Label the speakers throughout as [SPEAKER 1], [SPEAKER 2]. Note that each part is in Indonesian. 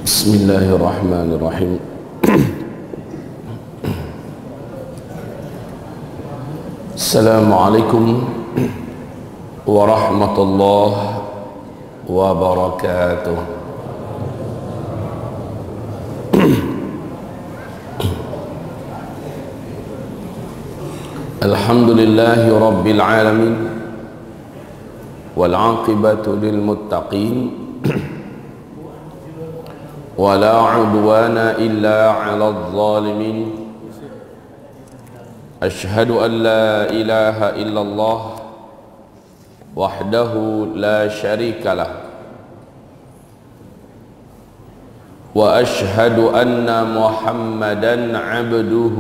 [SPEAKER 1] Bismillahirrahmanirrahim. Assalamualaikum warahmatullahi wabarakatuh. Alhamdulillahi rabbil alamin wal aqibatu lil muttaqin ولا عدوان إلا على الظالمين أشهد أن لا إله إلا الله وحده لا شريك له وأشهد أن محمدا عبده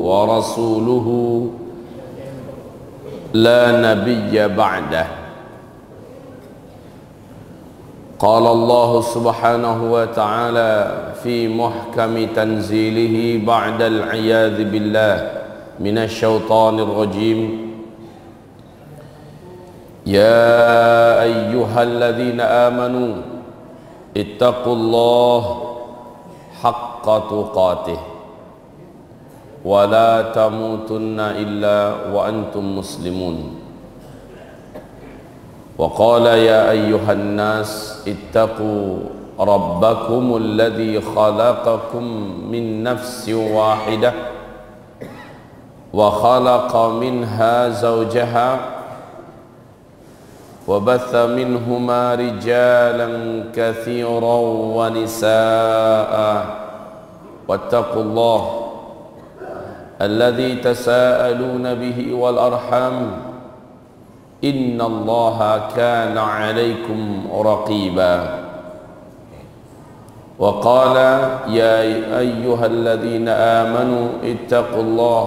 [SPEAKER 1] ورسوله لا نبي بعده قال الله سبحانه وتعالى في محكم تنزيله بعد العياذ بالله من الشيطان الرجيم يا أيها الذين آمنوا اتقوا الله حق تقاته ولا تموتن إلا وأنتم مسلمون وقال يا أيها الناس اتقوا ربكم الذي خلقكم من نفس واحدة وخلق منها زوجها وبث منهما رجالا كثيرا ونساء واتقوا الله الذي تساءلون به والأرحام إن الله كان عليكم رقيبا وقال يا أيها الذين آمنوا اتقوا الله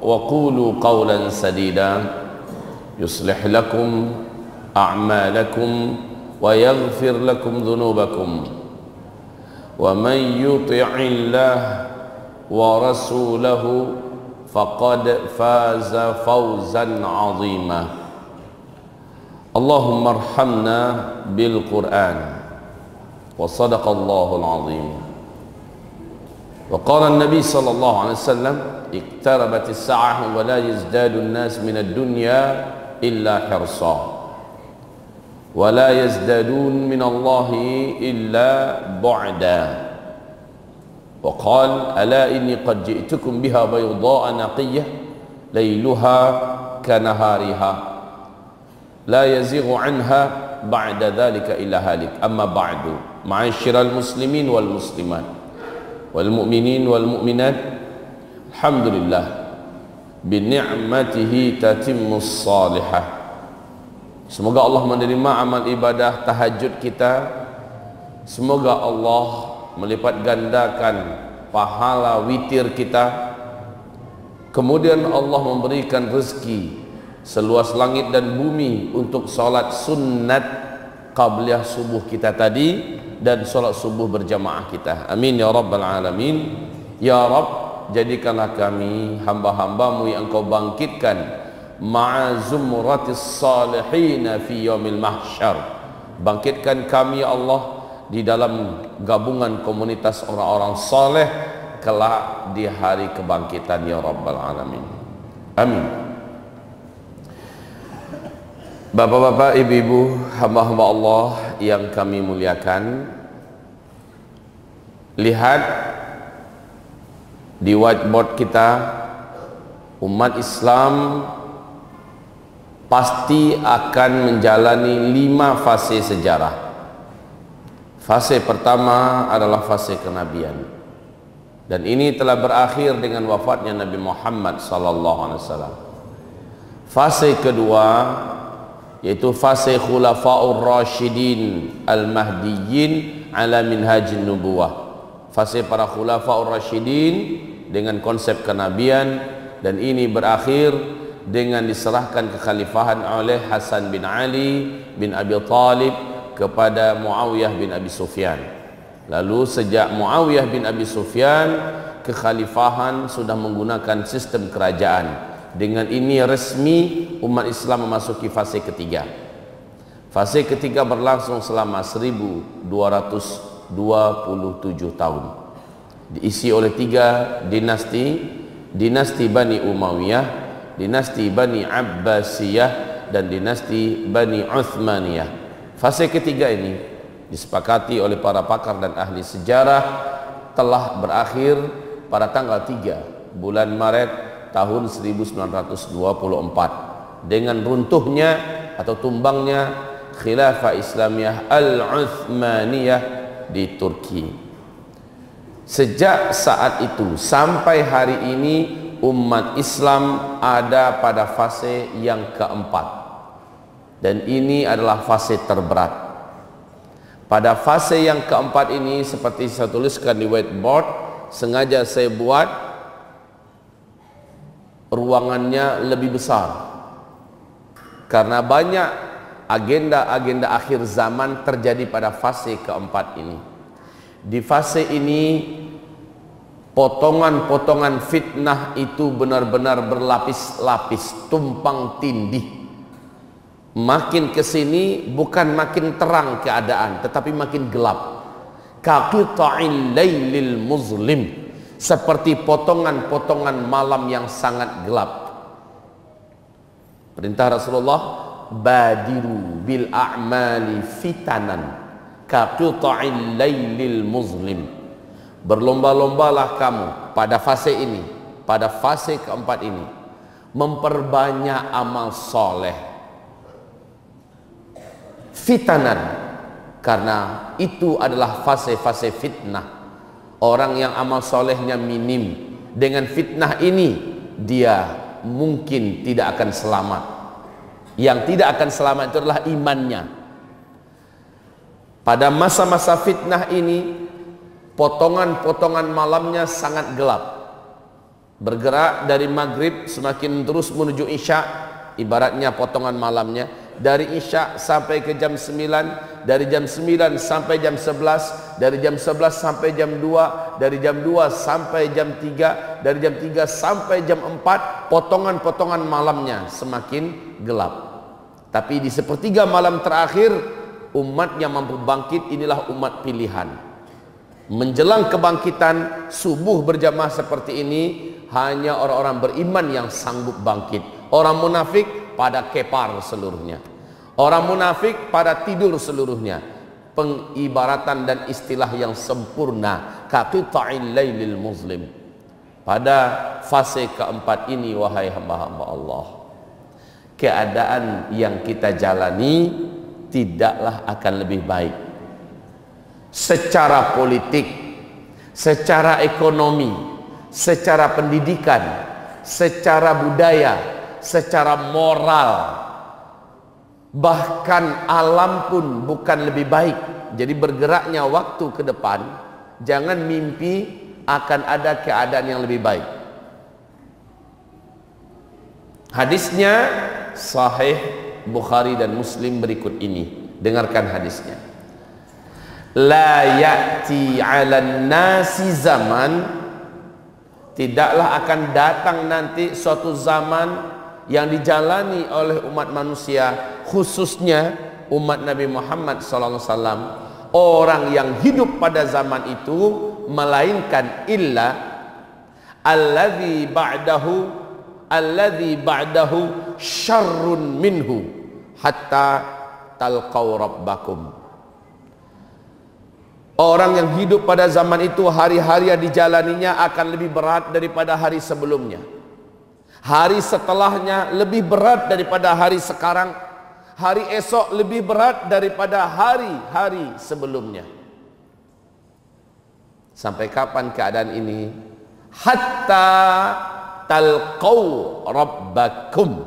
[SPEAKER 1] وقولوا قولا سديدا يصلح لكم أعمالكم ويغفر لكم ذنوبكم ومن يطع الله ورسوله فقد فاز فوزا عظيما اللهم ارحمنا بالقرآن وصدق الله العظيم وقال النبي صلى الله عليه وسلم اقتربت الساعة ولا يزداد الناس من الدنيا إلا حرصا ولا يزدادون من الله إلا بعدا وقال ألا إني قد جئتكم بها بيضاء نقية ليلها كنهارها لا يزيغ عنها بعد ذلك إلا هالك أما بعد معاشر المسلمين والمسلمات والمؤمنين والمؤمنات الحمد لله بنعمته تتم الصالحة. Semoga Allah menerima amal ibadah tahajud kita. Semoga Allah melipat gandakan pahala witir kita. Kemudian Allah memberikan rezeki seluas langit dan bumi untuk solat sunat qabliyah subuh kita tadi dan solat subuh berjamaah kita. Amin ya rabbal alamin. Ya Rabb, jadikanlah kami hamba-hambamu yang Engkau bangkitkan ma'a zumratis salihin fi yaumil mahsyar. Bangkitkan kami ya Allah di dalam gabungan komunitas orang-orang saleh kelak di hari kebangkitan ya rabbal alamin. Amin. Bapak-bapak, ibu-ibu, hamba-hamba Allah yang kami muliakan, lihat di whiteboard kita, umat Islam pasti akan menjalani 5 fase sejarah. Fase pertama adalah fase kenabian, dan ini telah berakhir dengan wafatnya Nabi Muhammad SAW. Fase kedua yaitu fase khulafaur rasyidin al-mahdiyyin ala minhajin nubuwah. Fase para khulafaur rasyidin dengan konsep kenabian, dan ini berakhir dengan diserahkan kekhalifahan oleh Hasan bin Ali bin Abi Talib kepada Muawiyah bin Abi Sufyan. Lalu sejak Muawiyah bin Abi Sufyan, kekhalifahan sudah menggunakan sistem kerajaan. Dengan ini resmi umat Islam memasuki fase ketiga. Fase ketiga berlangsung selama 1200 tahun. Diisi oleh 3 dinasti, dinasti Bani Umayyah, dinasti Bani Abbasiyah, dan dinasti Bani Uthmaniyah. Fase ketiga ini disepakati oleh para pakar dan ahli sejarah telah berakhir pada tanggal 3 bulan Maret tahun 1924 dengan runtuhnya atau tumbangnya Khilafah Islamiyah Al-Uthmaniyah di Turki. Sejak saat itu sampai hari ini umat Islam ada pada fase yang keempat, dan ini adalah fase terberat. Pada fase yang keempat ini, seperti saya tuliskan di whiteboard, sengaja saya buat ruangannya lebih besar karena banyak agenda-agenda akhir zaman terjadi pada fase keempat ini. Di fase ini potongan-potongan fitnah itu benar-benar berlapis-lapis, tumpang tindih. Makin kesini bukan makin terang keadaan, tetapi makin gelap. Kaqita'il lailil muzlim, seperti potongan-potongan malam yang sangat gelap. Perintah Rasulullah, badiru bil a'mali fitanan kaqita'il lailil muzlim. Berlomba-lombalah kamu pada fase ini, pada fase keempat ini, memperbanyak amal soleh. Fitanan, karena itu adalah fase-fase fitnah. Orang yang amal solehnya minim, dengan fitnah ini dia mungkin tidak akan selamat. Yang tidak akan selamat itu adalah imannya. Pada masa-masa fitnah ini, potongan-potongan malamnya sangat gelap, bergerak dari maghrib semakin terus menuju isya. Ibaratnya potongan malamnya dari isya sampai ke jam 9, dari jam 9 sampai jam 11, dari jam 11 sampai jam 2, dari jam 2 sampai jam 3, dari jam 3 sampai jam 4. Potongan-potongan malamnya semakin gelap. Tapi di sepertiga malam terakhir, umat yang mampu bangkit inilah umat pilihan. Menjelang kebangkitan subuh berjamaah seperti ini, hanya orang-orang beriman yang sanggup bangkit. Orang munafik pada kepar seluruhnya, orang munafik pada tidur seluruhnya. Pengibaratan dan istilah yang sempurna, kaqita'il lailil muslim. Pada fase keempat ini, wahai hamba-hamba Allah, keadaan yang kita jalani tidaklah akan lebih baik. Secara politik, secara ekonomi, secara pendidikan, secara budaya, secara moral, bahkan alam pun bukan lebih baik. Jadi bergeraknya waktu ke depan, jangan mimpi akan ada keadaan yang lebih baik. Hadisnya sahih Bukhari dan Muslim berikut ini. Dengarkan hadisnya. La ya'ti 'alan nasi zaman, tidaklah akan datang nanti suatu zaman yang dijalani oleh umat manusia, khususnya umat Nabi Muhammad SAW, orang yang hidup pada zaman itu, melainkan illa alladzi ba'dahu syarrun minhu hatta talqaw rabbakum. Orang yang hidup pada zaman itu, hari-hari yang dijalaninya akan lebih berat daripada hari sebelumnya. Hari setelahnya lebih berat daripada hari sekarang. Hari esok lebih berat daripada hari-hari sebelumnya. Sampai kapan keadaan ini? Hatta talqaw rabbakum,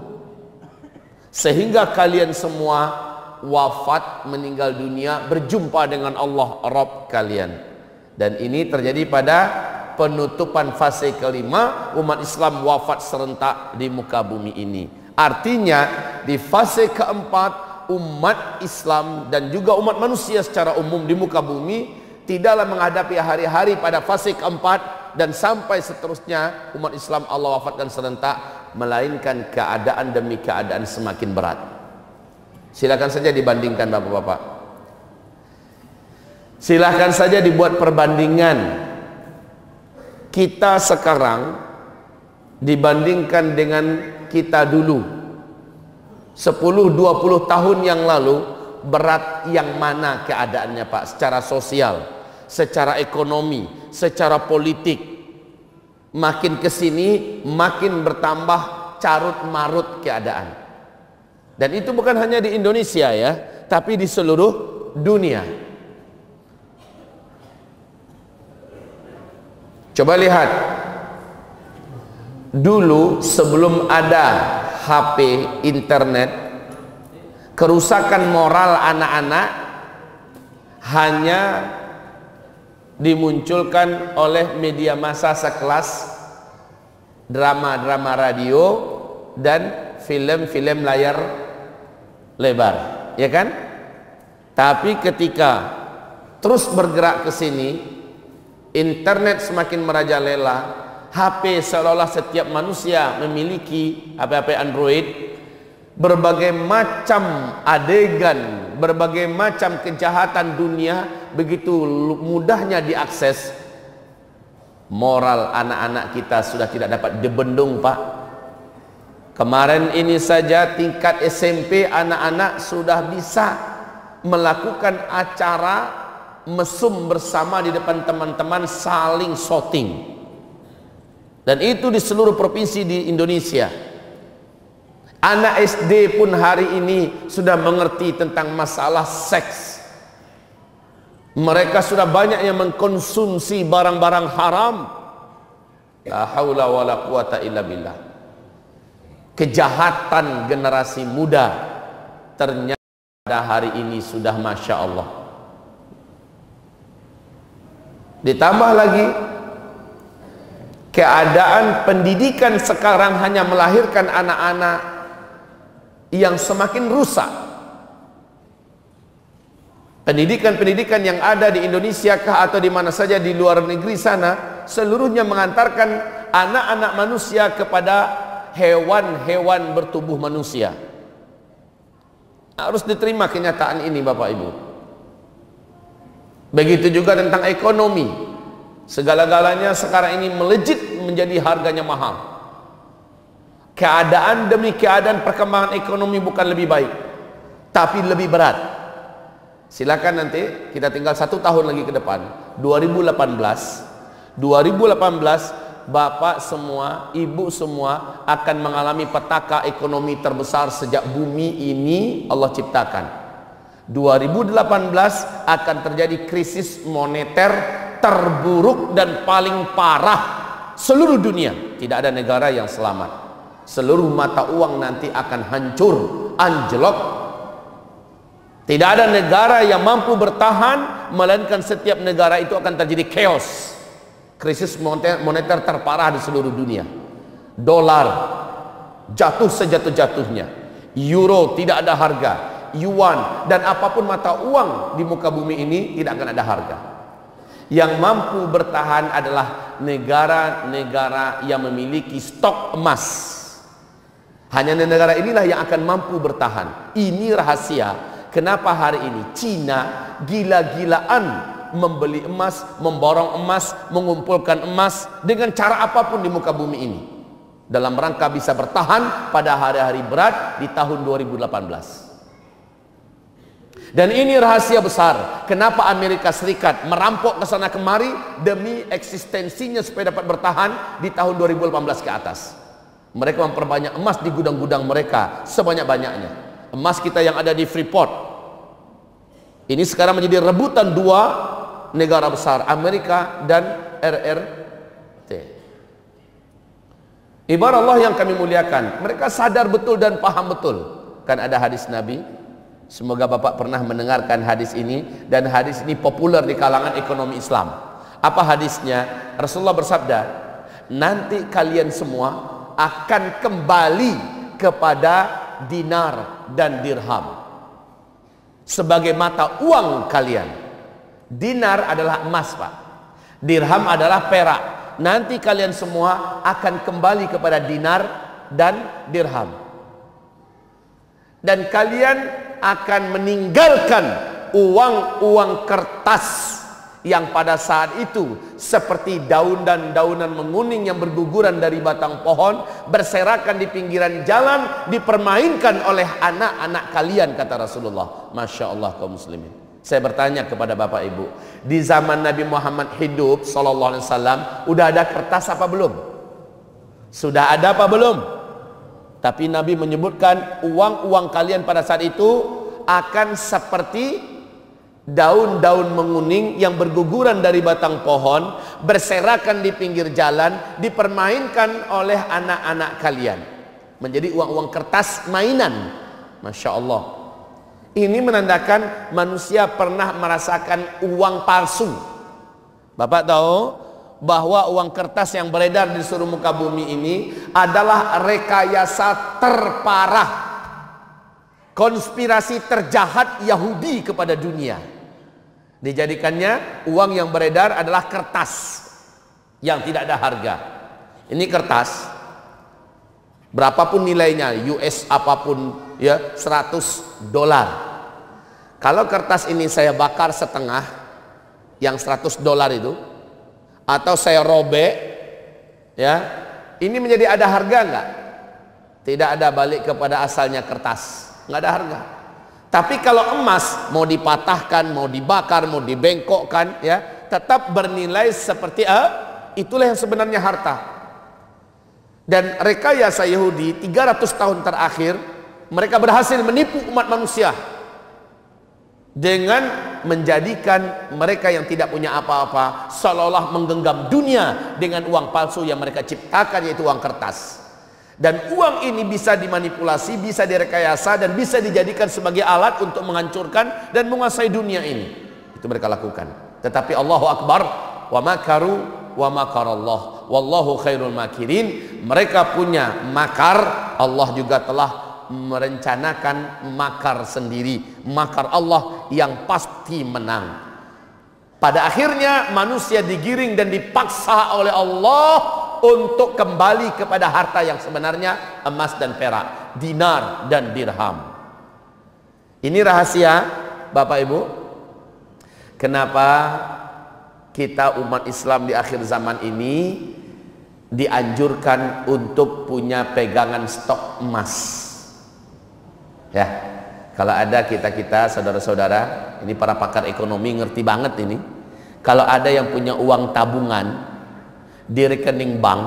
[SPEAKER 1] sehingga kalian semua wafat, meninggal dunia, berjumpa dengan Allah Rabb kalian. Dan ini terjadi pada penutupan fase kelima, umat Islam wafat serentak di muka bumi ini. Artinya di fase keempat, umat Islam dan juga umat manusia secara umum di muka bumi tidaklah menghadapi hari-hari pada fase keempat dan sampai seterusnya umat Islam Allah wafatkan serentak, melainkan keadaan demi keadaan semakin berat. Silakan saja dibandingkan bapak-bapak. Silahkan saja dibuat perbandingan kita sekarang dibandingkan dengan kita dulu 10-20 tahun yang lalu. Berat yang mana keadaannya Pak? Secara sosial, secara ekonomi, secara politik. Makin kesini makin bertambah carut marut keadaan. Dan itu bukan hanya di Indonesia ya, tapi di seluruh dunia. Coba lihat, dulu sebelum ada HP, internet, kerusakan moral anak-anak hanya dimunculkan oleh media massa sekelas drama-drama radio dan film-film layar lebar, ya kan? Tapi ketika terus bergerak ke sini, internet semakin merajalela, HP seolah-olah setiap manusia memiliki HP Android, berbagai macam adegan, berbagai macam kejahatan dunia begitu mudahnya diakses. Moral anak-anak kita sudah tidak dapat dibendung Pak. Kemarin ini saja tingkat SMP anak-anak sudah bisa melakukan acara mesum bersama di depan teman-teman, saling shooting. Dan itu di seluruh provinsi di Indonesia. Anak SD pun hari ini sudah mengerti tentang masalah seks. Mereka sudah banyak yang mengkonsumsi barang-barang haram. La haula wala quwata illa billah. Kejahatan generasi muda ternyata pada hari ini sudah Masya Allah. Ditambah lagi, keadaan pendidikan sekarang hanya melahirkan anak-anak yang semakin rusak. Pendidikan-pendidikan yang ada di Indonesia kah atau di mana saja di luar negeri sana, seluruhnya mengantarkan anak-anak manusia kepada hewan-hewan bertubuh manusia. Harus diterima kenyataan ini Bapak Ibu. Begitu juga tentang ekonomi. Segala-galanya sekarang ini melejit menjadi harganya mahal. Keadaan demi keadaan perkembangan ekonomi bukan lebih baik, tapi lebih berat. Silakan nanti kita tinggal 1 tahun lagi ke depan, 2018 Bapak semua, Ibu semua akan mengalami petaka ekonomi terbesar sejak bumi ini Allah ciptakan. 2018 akan terjadi krisis moneter terburuk dan paling parah seluruh dunia. Tidak ada negara yang selamat. Seluruh mata uang nanti akan hancur, anjlok. Tidak ada negara yang mampu bertahan, melainkan setiap negara itu akan terjadi chaos. Krisis moneter terparah di seluruh dunia. Dolar jatuh sejatuh-jatuhnya. Euro tidak ada harga. Yuan dan apapun mata uang di muka bumi ini tidak akan ada harga. Yang mampu bertahan adalah negara-negara yang memiliki stok emas. Hanya negara inilah yang akan mampu bertahan. Ini rahasia kenapa hari ini Cina gila-gilaan membeli emas, memborong emas, mengumpulkan emas dengan cara apapun di muka bumi ini, dalam rangka bisa bertahan pada hari-hari berat di tahun 2018. Dan ini rahasia besar kenapa Amerika Serikat merampok ke sana kemari demi eksistensinya supaya dapat bertahan di tahun 2018 ke atas. Mereka memperbanyak emas di gudang-gudang mereka sebanyak-banyaknya. Emas kita yang ada di Freeport ini sekarang menjadi rebutan 2 negara besar, Amerika dan RRT. Ibarat Allah yang kami muliakan, mereka sadar betul dan paham betul. Kan ada hadis Nabi, semoga Bapak pernah mendengarkan hadis ini, dan hadis ini populer di kalangan ekonomi Islam. Apa hadisnya? Rasulullah bersabda, nanti kalian semua akan kembali kepada dinar dan dirham sebagai mata uang kalian. Dinar adalah emas Pak, dirham adalah perak. Nanti kalian semua akan kembali kepada dinar dan dirham, dan kalian akan meninggalkan uang kertas yang pada saat itu seperti daun dan daunan menguning yang berguguran dari batang pohon, berserakan di pinggiran jalan, dipermainkan oleh anak-anak kalian, kata Rasulullah. Masya Allah kaum muslimin. Saya bertanya kepada Bapak Ibu, di zaman Nabi Muhammad hidup sallallahu alaihi wasallam, udah ada kertas apa belum? Sudah ada apa belum? Tapi Nabi menyebutkan uang kalian pada saat itu akan seperti daun-daun menguning yang berguguran dari batang pohon, berserakan di pinggir jalan, dipermainkan oleh anak-anak kalian. Menjadi uang-uang kertas mainan. Masya Allah. Ini menandakan manusia pernah merasakan uang palsu. Bapak tahu bahwa uang kertas yang beredar di seluruh muka bumi ini adalah rekayasa terparah, konspirasi terjahat Yahudi kepada dunia. Dijadikannya uang yang beredar adalah kertas yang tidak ada harga. Ini kertas, berapapun nilainya, US apapun ya, $100. Kalau kertas ini saya bakar setengah, yang $100 itu, atau saya robek, ya, ini menjadi ada harga enggak? Tidak ada, balik kepada asalnya kertas, nggak ada harga. Tapi kalau emas mau dipatahkan, mau dibakar, mau dibengkokkan, ya, tetap bernilai seperti itulah yang sebenarnya harta. Dan rekayasa Yahudi 300 tahun terakhir, mereka berhasil menipu umat manusia dengan menjadikan mereka yang tidak punya apa-apa seolah-olah menggenggam dunia dengan uang palsu yang mereka ciptakan, yaitu uang kertas. Dan uang ini bisa dimanipulasi, bisa direkayasa, dan bisa dijadikan sebagai alat untuk menghancurkan dan menguasai dunia ini. Itu mereka lakukan. Tetapi Allahu Akbar, wa makaru wa makarallah wallahu khairul makirin. Mereka punya makar, Allah juga telah merencanakan makar sendiri, makar Allah yang pasti menang. Pada akhirnya manusia digiring dan dipaksa oleh Allah untuk kembali kepada harta yang sebenarnya, emas dan perak, dinar dan dirham. Ini rahasia Bapak Ibu, kenapa kita umat Islam di akhir zaman ini dianjurkan untuk punya pegangan stok emas. Ya, kalau ada kita saudara-saudara, ini para pakar ekonomi ngerti banget ini. Kalau ada yang punya uang tabungan di rekening bank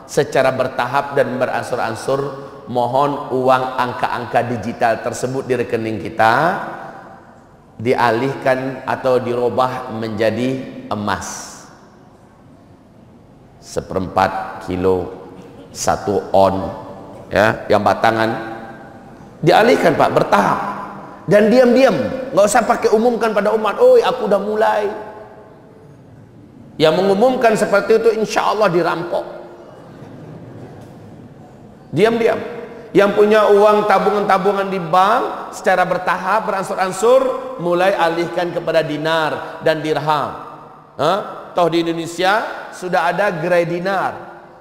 [SPEAKER 1] secara bertahap dan beransur-ansur, mohon uang angka-angka digital tersebut di rekening kita dialihkan atau dirubah menjadi emas 1/4 kilo, 1 on, ya, yang batangan dialihkan Pak, bertahap dan diam-diam, nggak usah pakai umumkan pada umat, "Oi, aku udah mulai." Yang mengumumkan seperti itu insya Allah dirampok. Diam-diam. Yang punya uang tabungan-tabungan di bank secara bertahap, beransur-ansur, mulai alihkan kepada dinar dan dirham. Toh di Indonesia sudah ada gerai dinar,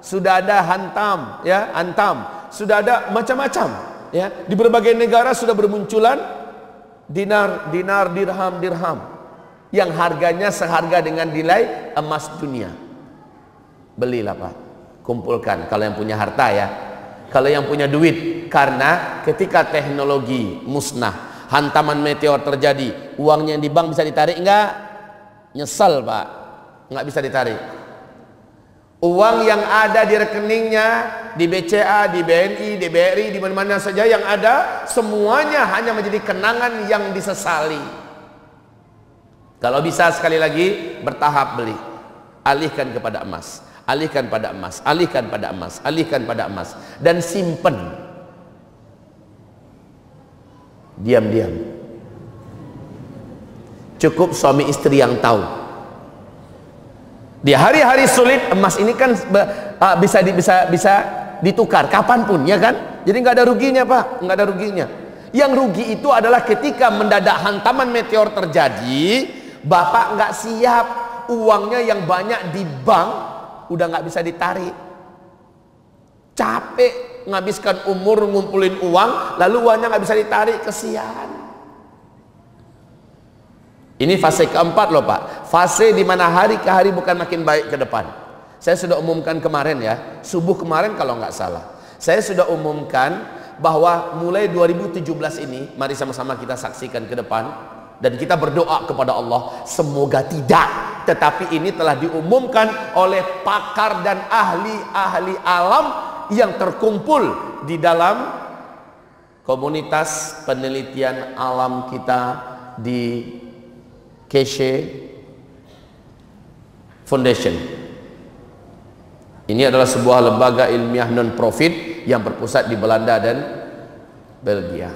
[SPEAKER 1] sudah ada hantam, ya, antam, sudah ada macam-macam, ya. Di berbagai negara sudah bermunculan dinar, dirham yang harganya seharga dengan nilai emas dunia. Belilah Pak, kumpulkan kalau yang punya harta, ya, kalau yang punya duit. Karena ketika teknologi musnah, hantaman meteor terjadi, uangnya yang di bank bisa ditarik enggak? Nyesel Pak, nggak bisa ditarik. Uang yang ada di rekeningnya, di BCA, di BNI, di BRI, di mana-mana saja yang ada, semuanya hanya menjadi kenangan yang disesali. Kalau bisa sekali lagi bertahap beli, alihkan kepada emas, alihkan pada emas, alihkan pada emas, alihkan pada emas, dan simpen diam-diam. Cukup suami istri yang tahu. Di hari-hari sulit, emas ini kan bisa ditukar kapanpun, ya kan? Jadi nggak ada ruginya Pak, nggak ada ruginya. Yang rugi itu adalah ketika mendadak hantaman meteor terjadi, Bapak nggak siap, uangnya yang banyak di bank udah nggak bisa ditarik. Capek menghabiskan umur ngumpulin uang, lalu uangnya nggak bisa ditarik, kesian. Ini fase keempat loh Pak. Fase di mana hari ke hari bukan makin baik ke depan. Saya sudah umumkan kemarin ya, subuh kemarin kalau nggak salah. Saya sudah umumkan bahwa mulai 2017 ini, mari sama-sama kita saksikan ke depan. Dan kita berdoa kepada Allah, semoga tidak. Tetapi ini telah diumumkan oleh pakar dan ahli-ahli alam yang terkumpul di dalam komunitas penelitian alam kita di Keshe Foundation. Ini adalah sebuah lembaga ilmiah non-profit yang berpusat di Belanda dan Belgia.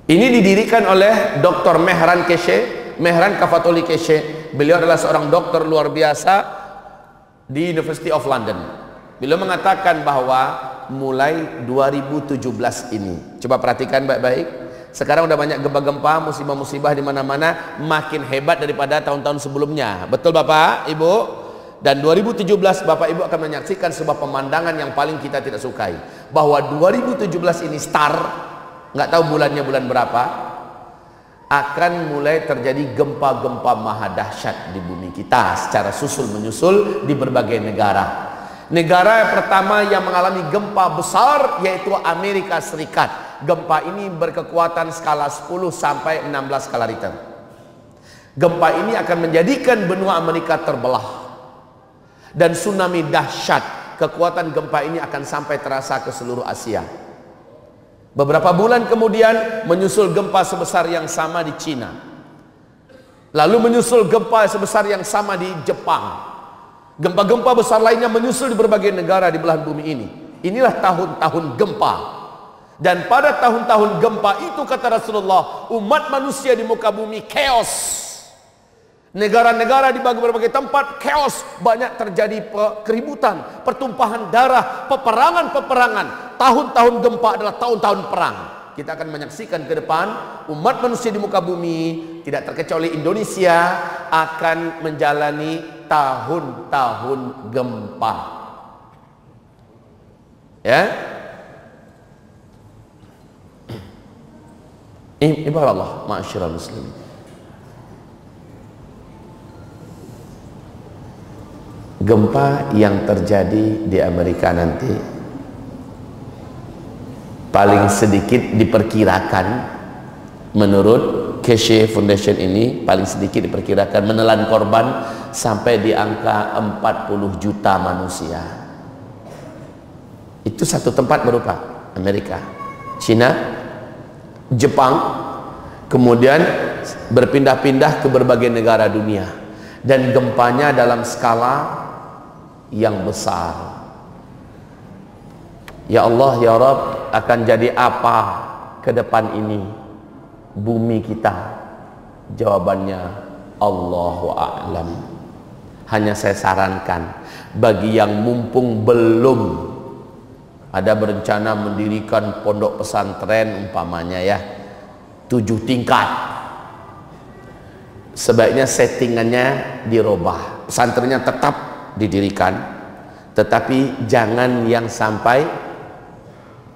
[SPEAKER 1] Ini didirikan oleh Dr. Mehran Keshe, Mehran Kafatoli Keshe. Beliau adalah seorang dokter luar biasa di University of London. Beliau mengatakan bahwa mulai 2017 ini, coba perhatikan baik-baik. Sekarang udah banyak gempa-gempa, musibah-musibah di mana-mana, makin hebat daripada tahun-tahun sebelumnya. Betul Bapak, Ibu? Dan 2017 Bapak Ibu akan menyaksikan sebuah pemandangan yang paling kita tidak sukai. Bahwa 2017 ini nggak tahu bulannya bulan berapa, akan mulai terjadi gempa-gempa maha dahsyat di bumi kita secara susul menyusul di berbagai negara. Negara yang pertama yang mengalami gempa besar yaitu Amerika Serikat. Gempa ini berkekuatan skala 10 sampai 16 skala Richter. Gempa ini akan menjadikan benua Amerika terbelah dan tsunami dahsyat. Kekuatan gempa ini akan sampai terasa ke seluruh Asia. Beberapa bulan kemudian menyusul gempa sebesar yang sama di Cina. Lalu menyusul gempa sebesar yang sama di Jepang. Gempa-gempa besar lainnya menyusul di berbagai negara di belahan bumi ini. Inilah tahun-tahun gempa. Dan pada tahun-tahun gempa itu kata Rasulullah, umat manusia di muka bumi chaos. Negara-negara di berbagai tempat chaos, banyak terjadi keributan, pertumpahan darah, peperangan-peperangan. Tahun-tahun gempa adalah tahun-tahun perang. Kita akan menyaksikan ke depan umat manusia di muka bumi, tidak terkecuali Indonesia, akan menjalani tahun-tahun gempa. Ya. Ibarat Allah, ma'asyiral muslimin. Gempa yang terjadi di Amerika nanti paling sedikit diperkirakan, menurut Keshe Foundation ini, paling sedikit diperkirakan menelan korban sampai di angka 40 juta manusia. Itu satu tempat baru Pak, Amerika, Cina, Jepang, kemudian berpindah-pindah ke berbagai negara dunia, dan gempanya dalam skala yang besar. Ya Allah, ya Rabb, akan jadi apa ke depan ini bumi kita? Jawabannya Allahu a'lam. Hanya saya sarankan bagi yang mumpung belum ada berencana mendirikan pondok pesantren umpamanya ya 7 tingkat, sebaiknya settingannya dirubah. Pesantrennya tetap didirikan, tetapi jangan yang sampai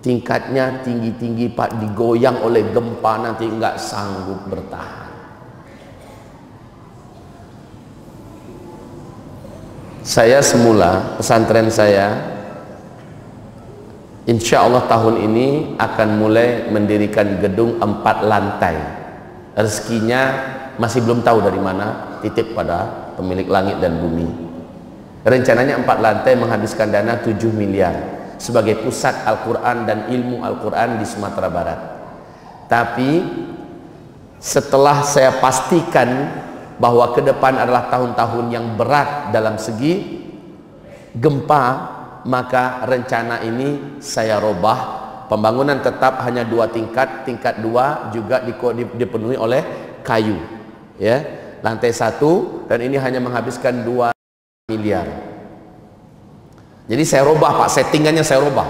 [SPEAKER 1] tingkatnya tinggi-tinggi Pak, digoyang oleh gempa nanti nggak sanggup bertahan. Saya semula pesantren saya insya Allah tahun ini akan mulai mendirikan gedung 4 lantai. Rezekinya masih belum tahu dari mana, titip pada pemilik langit dan bumi. Rencananya 4 lantai menghabiskan dana 7 miliar sebagai pusat Al-Quran dan ilmu Al-Quran di Sumatera Barat. Tapi setelah saya pastikan bahwa ke depan adalah tahun-tahun yang berat dalam segi gempa, maka rencana ini saya robah. Pembangunan tetap hanya 2 tingkat, tingkat 2 juga dipenuhi oleh kayu ya, lantai 1, dan ini hanya menghabiskan 2 miliar. Jadi saya robah Pak, settingannya saya robah.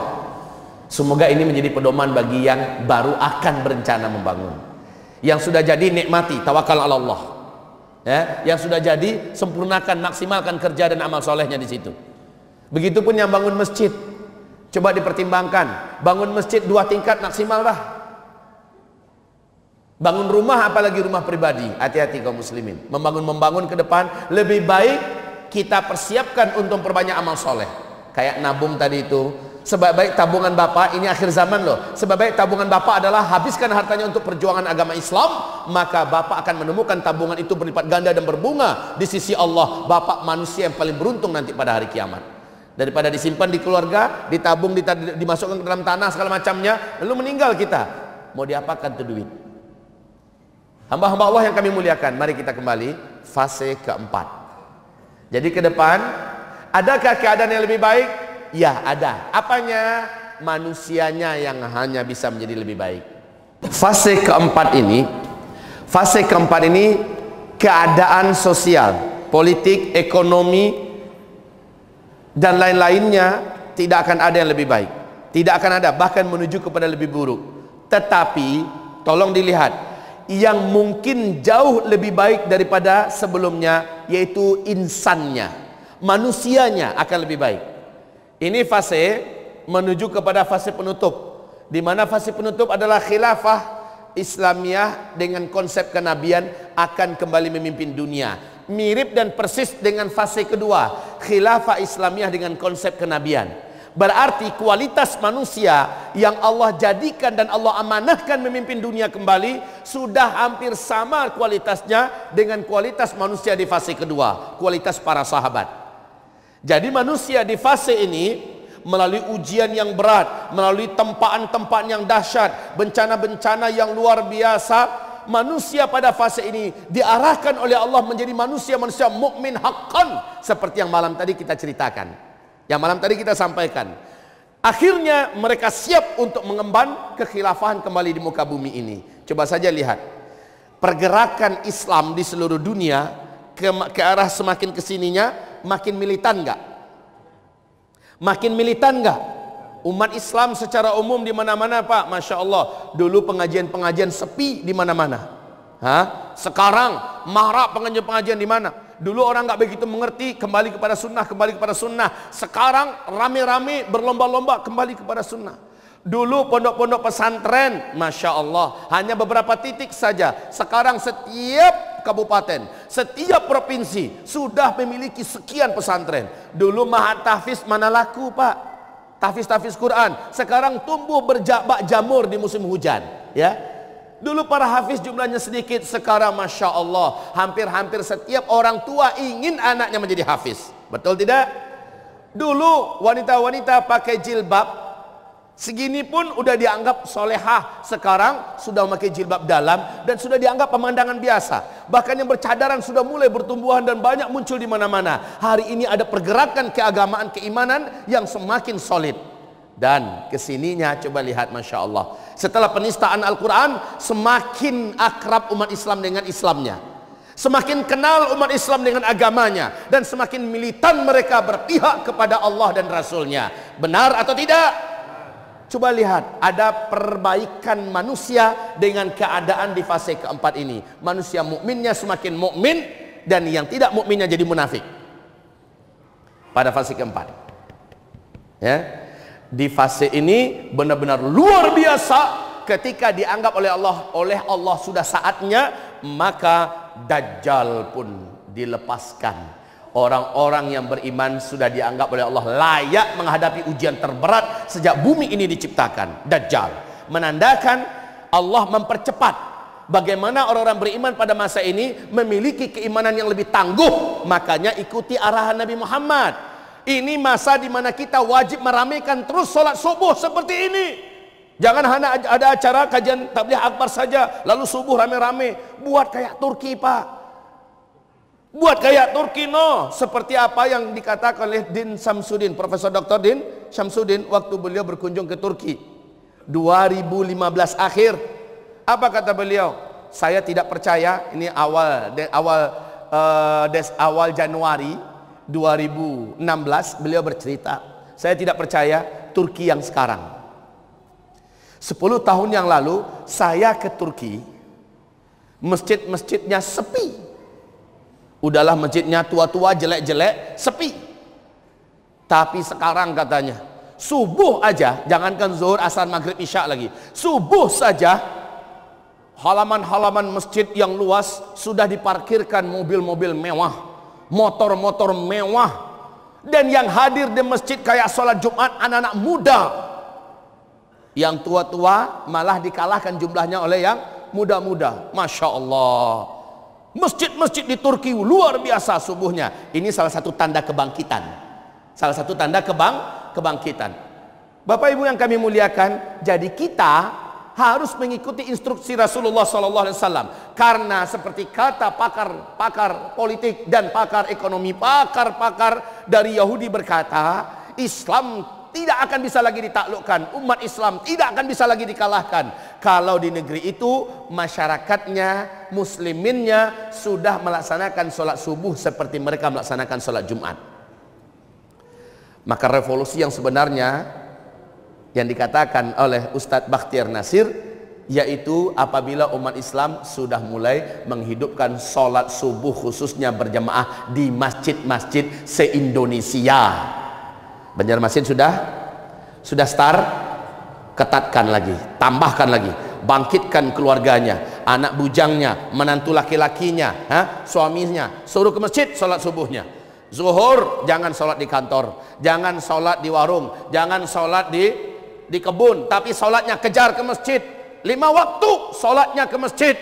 [SPEAKER 1] Semoga ini menjadi pedoman bagi yang baru akan berencana membangun. Yang sudah jadi nikmati, tawakal ala Allah ya. Yang sudah jadi sempurnakan, maksimalkan kerja dan amal solehnya di situ. Begitupun yang bangun masjid, coba dipertimbangkan, bangun masjid 2 tingkat maksimal dah. Bangun rumah, apalagi rumah pribadi, hati-hati kaum muslimin. Membangun ke depan, lebih baik kita persiapkan untuk perbanyak amal soleh. Kayak nabung tadi itu, sebaik-baik tabungan bapak, ini akhir zaman loh, sebaik-baik tabungan bapak adalah habiskan hartanya untuk perjuangan agama Islam, maka bapak akan menemukan tabungan itu berlipat ganda dan berbunga di sisi Allah. Bapak manusia yang paling beruntung nanti pada hari kiamat, daripada disimpan di keluarga, ditabung, dimasukkan ke dalam tanah segala macamnya, lalu meninggal kita. Mau diapakan tuh duit? Hamba-hamba Allah yang kami muliakan, mari kita kembali fase keempat. Jadi ke depan, adakah keadaan yang lebih baik? Ya, ada. Apanya? Manusianya yang hanya bisa menjadi lebih baik. Fase keempat ini keadaan sosial, politik, ekonomi dan lain-lainnya tidak akan ada yang lebih baik. Tidak akan ada, bahkan menuju kepada lebih buruk. Tetapi tolong dilihat, yang mungkin jauh lebih baik daripada sebelumnya, yaitu insannya, manusianya akan lebih baik. Ini fase menuju kepada fase penutup, di mana fase penutup adalah khilafah Islamiyah dengan konsep kenabian akan kembali memimpin dunia. Mirip dan persis dengan fase kedua, khilafah Islamiyah dengan konsep kenabian. Berarti kualitas manusia yang Allah jadikan dan Allah amanahkan memimpin dunia kembali sudah hampir sama kualitasnya dengan kualitas manusia di fase kedua, kualitas para sahabat. Jadi manusia di fase ini melalui ujian yang berat, melalui tempaan-tempaan yang dahsyat, bencana-bencana yang luar biasa, manusia pada fase ini diarahkan oleh Allah menjadi manusia-manusia mukmin haqqan, seperti yang malam tadi kita ceritakan. Yang malam tadi kita sampaikan, akhirnya mereka siap untuk mengemban kekhilafahan kembali di muka bumi ini. Coba saja lihat pergerakan Islam di seluruh dunia ke arah semakin kesininya, makin militan nggak? Makin militan nggak? Umat Islam secara umum di mana-mana Pak, masya Allah. Dulu pengajian-pengajian sepi di mana-mana. Sekarang marak pengajian-pengajian di mana? Dulu orang nggak begitu mengerti, kembali kepada sunnah, kembali kepada sunnah. Sekarang rame-rame berlomba-lomba kembali kepada sunnah. Dulu pondok-pondok pesantren, masya Allah, hanya beberapa titik saja. Sekarang setiap kabupaten, setiap provinsi sudah memiliki sekian pesantren. Dulu mahat tahfiz mana laku Pak, tahfiz Quran. Sekarang tumbuh berjabak jamur di musim hujan, ya. Dulu para hafiz jumlahnya sedikit, sekarang masya Allah hampir-hampir setiap orang tua ingin anaknya menjadi hafiz. Betul tidak? Dulu wanita-wanita pakai jilbab segini pun udah dianggap solehah. Sekarang sudah memakai jilbab dalam dan sudah dianggap pemandangan biasa. Bahkan yang bercadaran sudah mulai bertumbuhan dan banyak muncul di mana-mana. Hari ini ada pergerakan keagamaan, keimanan yang semakin solid. Dan kesininya coba lihat, masya Allah, setelah penistaan Al-Quran, semakin akrab umat Islam dengan Islamnya, semakin kenal umat Islam dengan agamanya, dan semakin militan mereka berpihak kepada Allah dan Rasulnya. Benar atau tidak? Coba lihat, ada perbaikan manusia dengan keadaan di fase keempat ini. Manusia mukminnya semakin mukmin, dan yang tidak mukminnya jadi munafik pada fase keempat, ya. Di fase ini benar-benar luar biasa ketika dianggap oleh Allah sudah saatnya, maka Dajjal pun dilepaskan. Orang-orang yang beriman sudah dianggap oleh Allah layak menghadapi ujian terberat sejak bumi ini diciptakan. Dajjal menandakan Allah mempercepat bagaimana orang-orang beriman pada masa ini memiliki keimanan yang lebih tangguh. Makanya ikuti arahan Nabi Muhammad. Ini masa di mana kita wajib meramaikan terus sholat subuh seperti ini. Jangan hanya ada acara kajian tabligh akbar saja lalu subuh rame-rame. Buat kayak Turki Pak. Buat kayak Turki no. Seperti apa yang dikatakan oleh Din Syamsuddin, Profesor Dr. Din Syamsuddin waktu beliau berkunjung ke Turki 2015 akhir. Apa kata beliau? Saya tidak percaya, ini awal Januari 2016 beliau bercerita, saya tidak percaya Turki yang sekarang. 10 tahun yang lalu saya ke Turki, masjid-masjidnya sepi. Udahlah masjidnya tua-tua, jelek-jelek, sepi. Tapi sekarang katanya subuh aja, jangankan zuhur, asar, maghrib, isya lagi, subuh saja halaman-halaman masjid yang luas sudah diparkirkan mobil-mobil mewah, motor-motor mewah, dan yang hadir di masjid kayak sholat Jumat anak-anak muda. Yang tua-tua malah dikalahkan jumlahnya oleh yang muda-muda. Masya Allah. Masjid-masjid di Turki luar biasa subuhnya. Ini salah satu tanda kebangkitan. Salah satu tanda kebangkitan. Bapak Ibu yang kami muliakan, jadi kita harus mengikuti instruksi Rasulullah SAW. Karena seperti kata pakar politik dan pakar ekonomi, pakar dari Yahudi berkata, Islam tidak akan bisa lagi ditaklukkan, umat Islam tidak akan bisa lagi dikalahkan kalau di negeri itu masyarakatnya, musliminnya sudah melaksanakan sholat subuh seperti mereka melaksanakan sholat Jumat. Maka revolusi yang sebenarnya yang dikatakan oleh Ustadz Bakhtiar Nasir, yaitu apabila umat Islam sudah mulai menghidupkan sholat subuh khususnya berjamaah di masjid-masjid se-Indonesia. Banjarmasin sudah start, ketatkan lagi, tambahkan lagi, bangkitkan keluarganya, anak bujangnya, menantu laki-lakinya, suaminya, suruh ke masjid sholat subuhnya. Zuhur jangan sholat di kantor, jangan sholat di warung, jangan sholat di kebun, tapi sholatnya kejar ke masjid. 5 waktu sholatnya ke masjid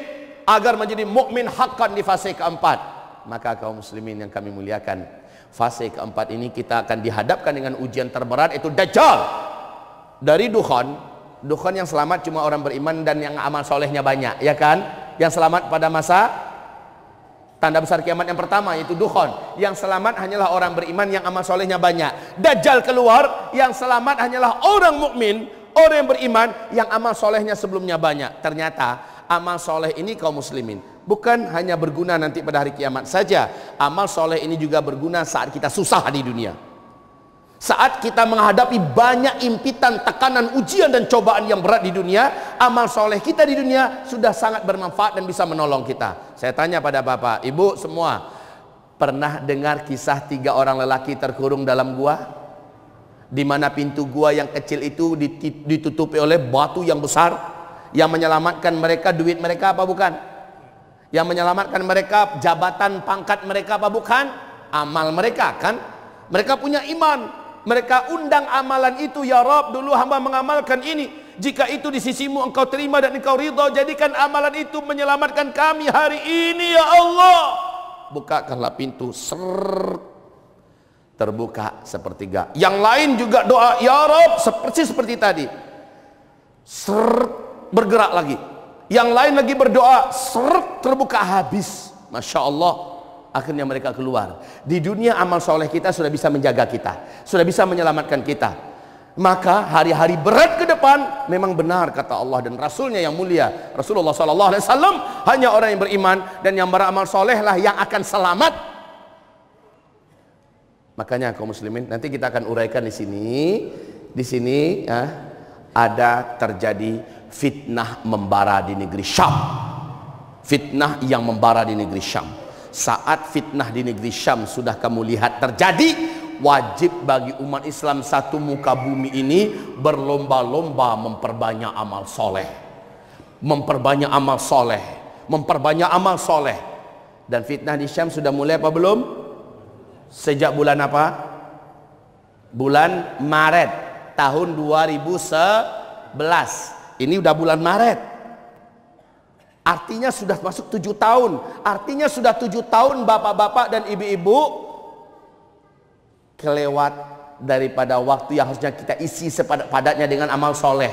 [SPEAKER 1] agar menjadi mukmin haqqan di fase keempat. Maka kaum muslimin yang kami muliakan, fase keempat ini kita akan dihadapkan dengan ujian terberat, itu Dajjal. Dari Dukhan yang selamat cuma orang beriman dan yang amal solehnya banyak, ya kan? Yang selamat pada masa tanda besar kiamat yang pertama yaitu Dukhan. Yang selamat hanyalah orang beriman yang amal solehnya banyak. Dajjal keluar, yang selamat hanyalah orang mukmin, orang yang beriman yang amal solehnya sebelumnya banyak. Ternyata amal soleh ini kaum muslimin bukan hanya berguna nanti pada hari kiamat saja. Amal soleh ini juga berguna saat kita susah di dunia, saat kita menghadapi banyak impitan, tekanan, ujian dan cobaan yang berat di dunia. Amal soleh kita di dunia sudah sangat bermanfaat dan bisa menolong kita. Saya tanya pada bapak, ibu semua, pernah dengar kisah 3 orang lelaki terkurung dalam gua, di mana pintu gua yang kecil itu ditutupi oleh batu yang besar? Yang menyelamatkan mereka duit mereka apa bukan? Yang menyelamatkan mereka jabatan pangkat mereka apa bukan? Amal mereka kan? Mereka punya iman, mereka undang amalan itu. Ya Rabb, dulu hamba mengamalkan ini, jika itu di sisimu engkau terima dan engkau ridha, jadikan amalan itu menyelamatkan kami hari ini ya Allah. Bukakanlah pintu, terbuka sepertiga. Yang lain juga doa, ya Rabb, seperti tadi, bergerak lagi. Yang lain lagi berdoa, terbuka habis. Masya Allah, akhirnya mereka keluar. Di dunia amal soleh kita sudah bisa menjaga kita, sudah bisa menyelamatkan kita. Maka hari-hari berat ke depan memang benar kata Allah dan Rasulnya yang mulia Rasulullah SAW, hanya orang yang beriman dan yang beramal soleh lah yang akan selamat. Makanya kaum muslimin, nanti kita akan uraikan di sini ya, ada terjadi fitnah membara di negeri Syam. Fitnah yang membara di negeri Syam. Saat fitnah di negeri Syam sudah kamu lihat terjadi, wajib bagi umat Islam satu muka bumi ini berlomba-lomba memperbanyak amal soleh, memperbanyak amal soleh, memperbanyak amal soleh. Dan fitnah di Syam sudah mulai apa belum? Sejak bulan apa? Bulan Maret tahun 2011. Ini udah bulan Maret, artinya sudah masuk 7 tahun. Artinya sudah 7 tahun bapak-bapak dan ibu-ibu kelewat daripada waktu yang harusnya kita isi sepadat-padatnya dengan amal soleh.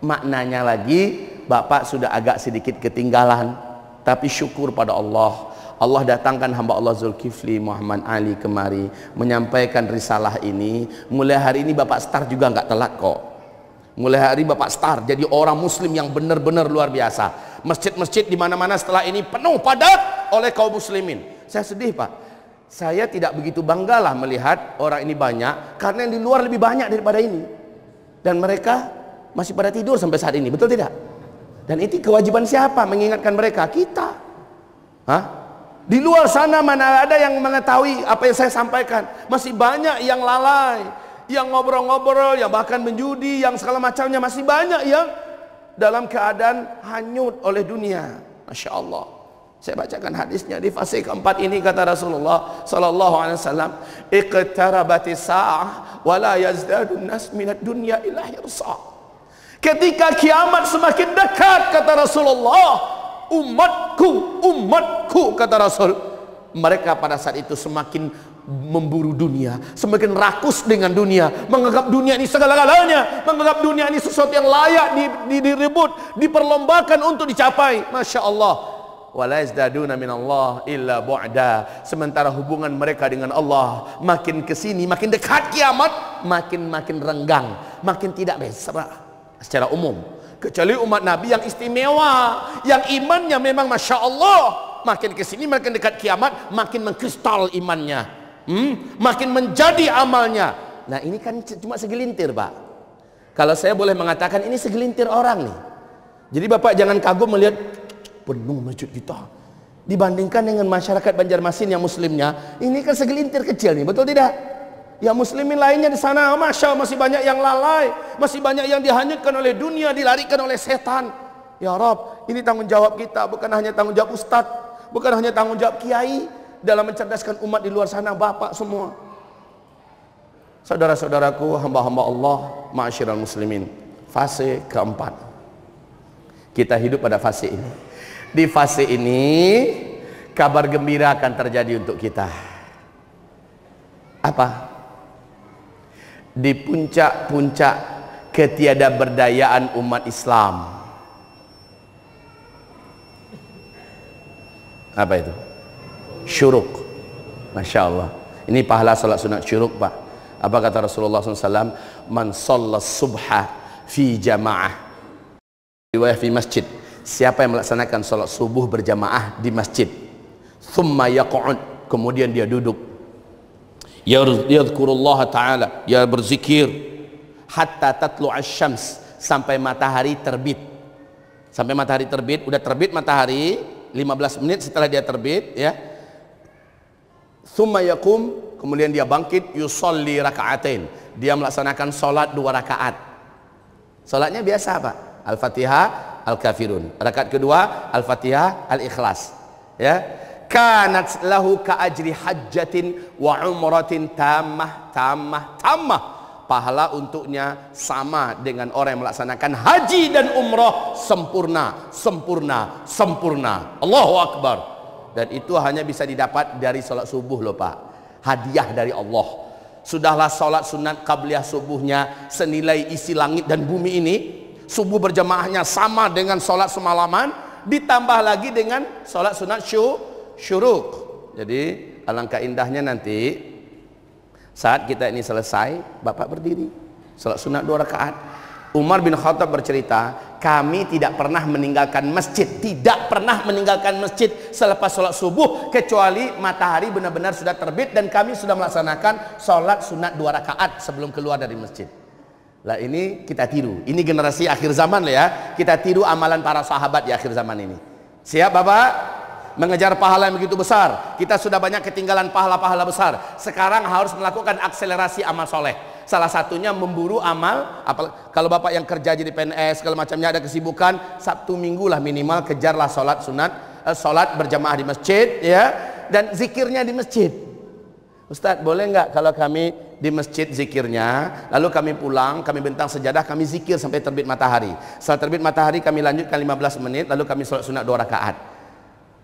[SPEAKER 1] Maknanya lagi, bapak sudah agak sedikit ketinggalan. Tapi syukur pada Allah, Allah datangkan hamba Allah Zulkifli Muhammad Ali kemari menyampaikan risalah ini. Mulai hari ini bapak start juga nggak telat kok. Mulai hari bapak start jadi orang muslim yang benar-benar luar biasa. Masjid-masjid di mana-mana setelah ini penuh padat oleh kaum muslimin. Saya sedih pak, saya tidak begitu banggalah melihat orang ini banyak, karena yang di luar lebih banyak daripada ini. Dan mereka masih pada tidur sampai saat ini, betul tidak? Dan itu kewajiban siapa mengingatkan mereka? Kita. Di luar sana mana ada yang mengetahui apa yang saya sampaikan? Masih banyak yang lalai, yang ngobrol-ngobrol, yang bahkan menjudi, yang segala macamnya. Masih banyak yang dalam keadaan hanyut oleh dunia. Masya Allah. Saya bacakan hadisnya di fase keempat ini, kata Rasulullah sallallahu alaihi wasallam, iqtarabatis sa'ah wa la yazdadu an-nas minad dunya illa hirsa. Ketika kiamat semakin dekat, kata Rasulullah, umatku kata Rasul, mereka pada saat itu semakin memburu dunia, semakin rakus dengan dunia, menganggap dunia ini segala-galanya, menganggap dunia ini sesuatu yang layak direbut, diperlombakan untuk dicapai. Masya Allah. Wala yazdaduna minallah illa bu'da. Sementara hubungan mereka dengan Allah makin kesini, makin dekat kiamat, makin renggang, makin tidak mesra secara umum. Kecuali umat Nabi yang istimewa, yang imannya memang Masya Allah, makin kesini, makin dekat kiamat, makin mengkristal imannya, makin menjadi amalnya. Nah ini kan cuma segelintir, Pak. Kalau saya boleh mengatakan, ini segelintir orang nih. Jadi Bapak jangan kagum melihat penuh masjid kita dibandingkan dengan masyarakat Banjarmasin yang muslimnya. Ini kan segelintir kecil nih, betul tidak? Yang muslimin lainnya di sana, masya Allah, masih banyak yang lalai, masih banyak yang dihanyutkan oleh dunia, dilarikan oleh setan. Ya Rob, ini tanggung jawab kita, bukan hanya tanggung jawab ustadz, bukan hanya tanggung jawab kiai dalam mencerdaskan umat di luar sana, Bapak semua. Saudara-saudaraku, hamba-hamba Allah, ma'asyiral muslimin, fase keempat. Kita hidup pada fase ini. Di fase ini kabar gembira akan terjadi untuk kita. Apa? Di puncak-puncak ketiadaberdayaan umat Islam. Apa itu? Syuruk. Masya Allah. Ini pahala salat sunat syuruk, Pak. Apa kata Rasulullah SAW? Man sallas subha fi jamaah, riwayah fi masjid. Siapa yang melaksanakan salat subuh berjamaah di masjid, thumma yaq'ud, kemudian dia duduk, yadhkurullah ta'ala, dia berzikir, hatta tatlu asy-syams, sampai matahari terbit. Sampai matahari terbit, udah terbit matahari 15 menit setelah dia terbit, ya. Thumma yaqum, kemudian dia bangkit, yusolli raka'atain, dia melaksanakan salat 2 rakaat. Salatnya biasa, Pak. Al-Fatihah, Al-Kafirun. Rakaat kedua Al-Fatihah, Al-Ikhlas. Ya. Kanat lahu ka ajri hajjatin wa umratin tammah. Pahala untuknya sama dengan orang yang melaksanakan haji dan umrah sempurna. Allahu Akbar. Dan itu hanya bisa didapat dari salat subuh loh, Pak. Hadiah dari Allah. Sudahlah salat sunat qabliyah subuhnya senilai isi langit dan bumi ini. Subuh berjamaahnya sama dengan sholat semalaman, ditambah lagi dengan sholat sunat syuruk. Jadi alangkah indahnya nanti saat kita ini selesai, Bapak berdiri sholat sunat 2 rakaat. Umar bin Khattab bercerita, kami tidak pernah meninggalkan masjid, selepas sholat subuh, kecuali matahari benar-benar sudah terbit dan kami sudah melaksanakan sholat sunat 2 rakaat sebelum keluar dari masjid. Lah ini kita tiru, ini generasi akhir zaman lah ya, kita tiru amalan para sahabat di akhir zaman ini. Siap Bapak? Mengejar pahala yang begitu besar. Kita sudah banyak ketinggalan pahala-pahala besar. Sekarang harus melakukan akselerasi amal soleh. Salah satunya memburu amal. Kalau Bapak yang kerja jadi PNS kalau macamnya ada kesibukan, Sabtu Minggu lah minimal kejarlah sholat sunat, sholat berjamaah di masjid, ya, dan zikirnya di masjid. Ustadz, boleh nggak kalau kami di masjid zikirnya, lalu kami pulang, kami bentang sejadah, kami zikir sampai terbit matahari. Setelah terbit matahari kami lanjutkan 15 menit, lalu kami sholat sunat 2 rakaat.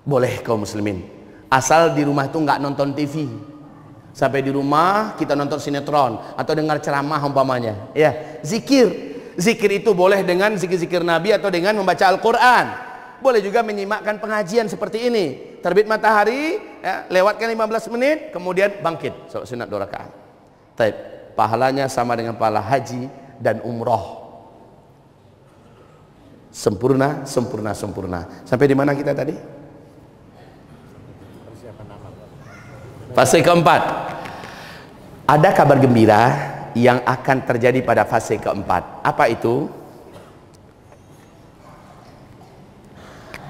[SPEAKER 1] Boleh kaum muslimin, asal di rumah itu nggak nonton TV. Sampai di rumah kita nonton sinetron atau dengar ceramah umpamanya, ya. Zikir itu boleh dengan zikir-zikir Nabi atau dengan membaca Al-Quran. Boleh juga menyimakkan pengajian seperti ini. Terbit matahari, ya, lewatkan 15 menit, kemudian bangkit sholat sunat 2 rakaat. Taib, pahalanya sama dengan pahala haji dan umroh. Sempurna. Sampai di mana kita tadi? Fase keempat. Ada kabar gembira yang akan terjadi pada fase keempat. Apa itu?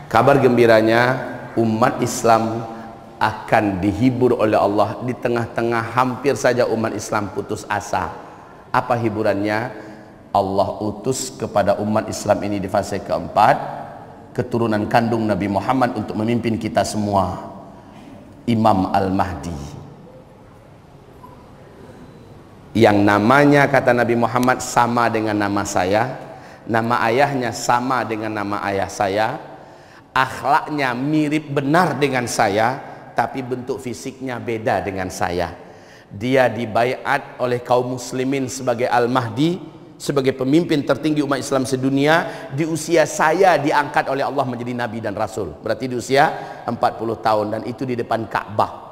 [SPEAKER 1] Kabar gembiranya, umat Islam akan dihibur oleh Allah di tengah-tengah hampir saja umat Islam putus asa. Apa hiburannya? Allah utus kepada umat Islam ini di fase keempat, keturunan kandung Nabi Muhammad untuk memimpin kita semua, Imam Al-Mahdi, yang namanya kata Nabi Muhammad sama dengan nama saya, nama ayahnya sama dengan nama ayah saya, akhlaknya mirip benar dengan saya, tapi bentuk fisiknya beda dengan saya. Dia dibaiat oleh kaum muslimin sebagai Al-Mahdi, sebagai pemimpin tertinggi umat Islam sedunia. Di usia saya diangkat oleh Allah menjadi nabi dan rasul, berarti di usia 40 tahun, dan itu di depan Ka'bah.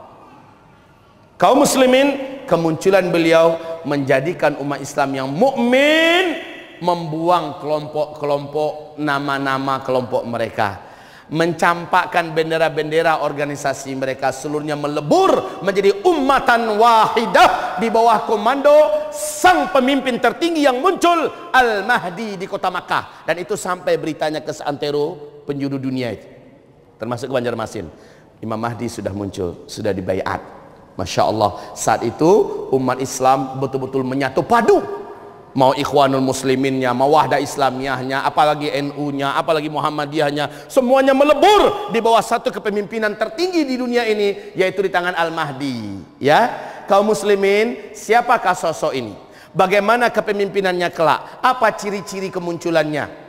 [SPEAKER 1] Kaum muslimin, kemunculan beliau menjadikan umat Islam yang mukmin membuang kelompok-kelompok, nama-nama kelompok mereka, mencampakkan bendera-bendera organisasi mereka, seluruhnya melebur menjadi ummatan wahidah di bawah komando sang pemimpin tertinggi yang muncul, Al-Mahdi, di kota Makkah. Dan itu sampai beritanya ke seantero penjuru dunia itu, termasuk ke Banjarmasin. Imam Mahdi sudah muncul, sudah dibaiat. Masya Allah, saat itu umat Islam betul-betul menyatu padu, mau Ikhwanul Musliminnya, mau Wahdah Islamiyahnya, apalagi NU-nya, apalagi Muhammadiyahnya, semuanya melebur di bawah satu kepemimpinan tertinggi di dunia ini, yaitu di tangan Al-Mahdi. Ya, kaum muslimin, siapakah sosok ini? Bagaimana kepemimpinannya kelak? Apa ciri-ciri kemunculannya?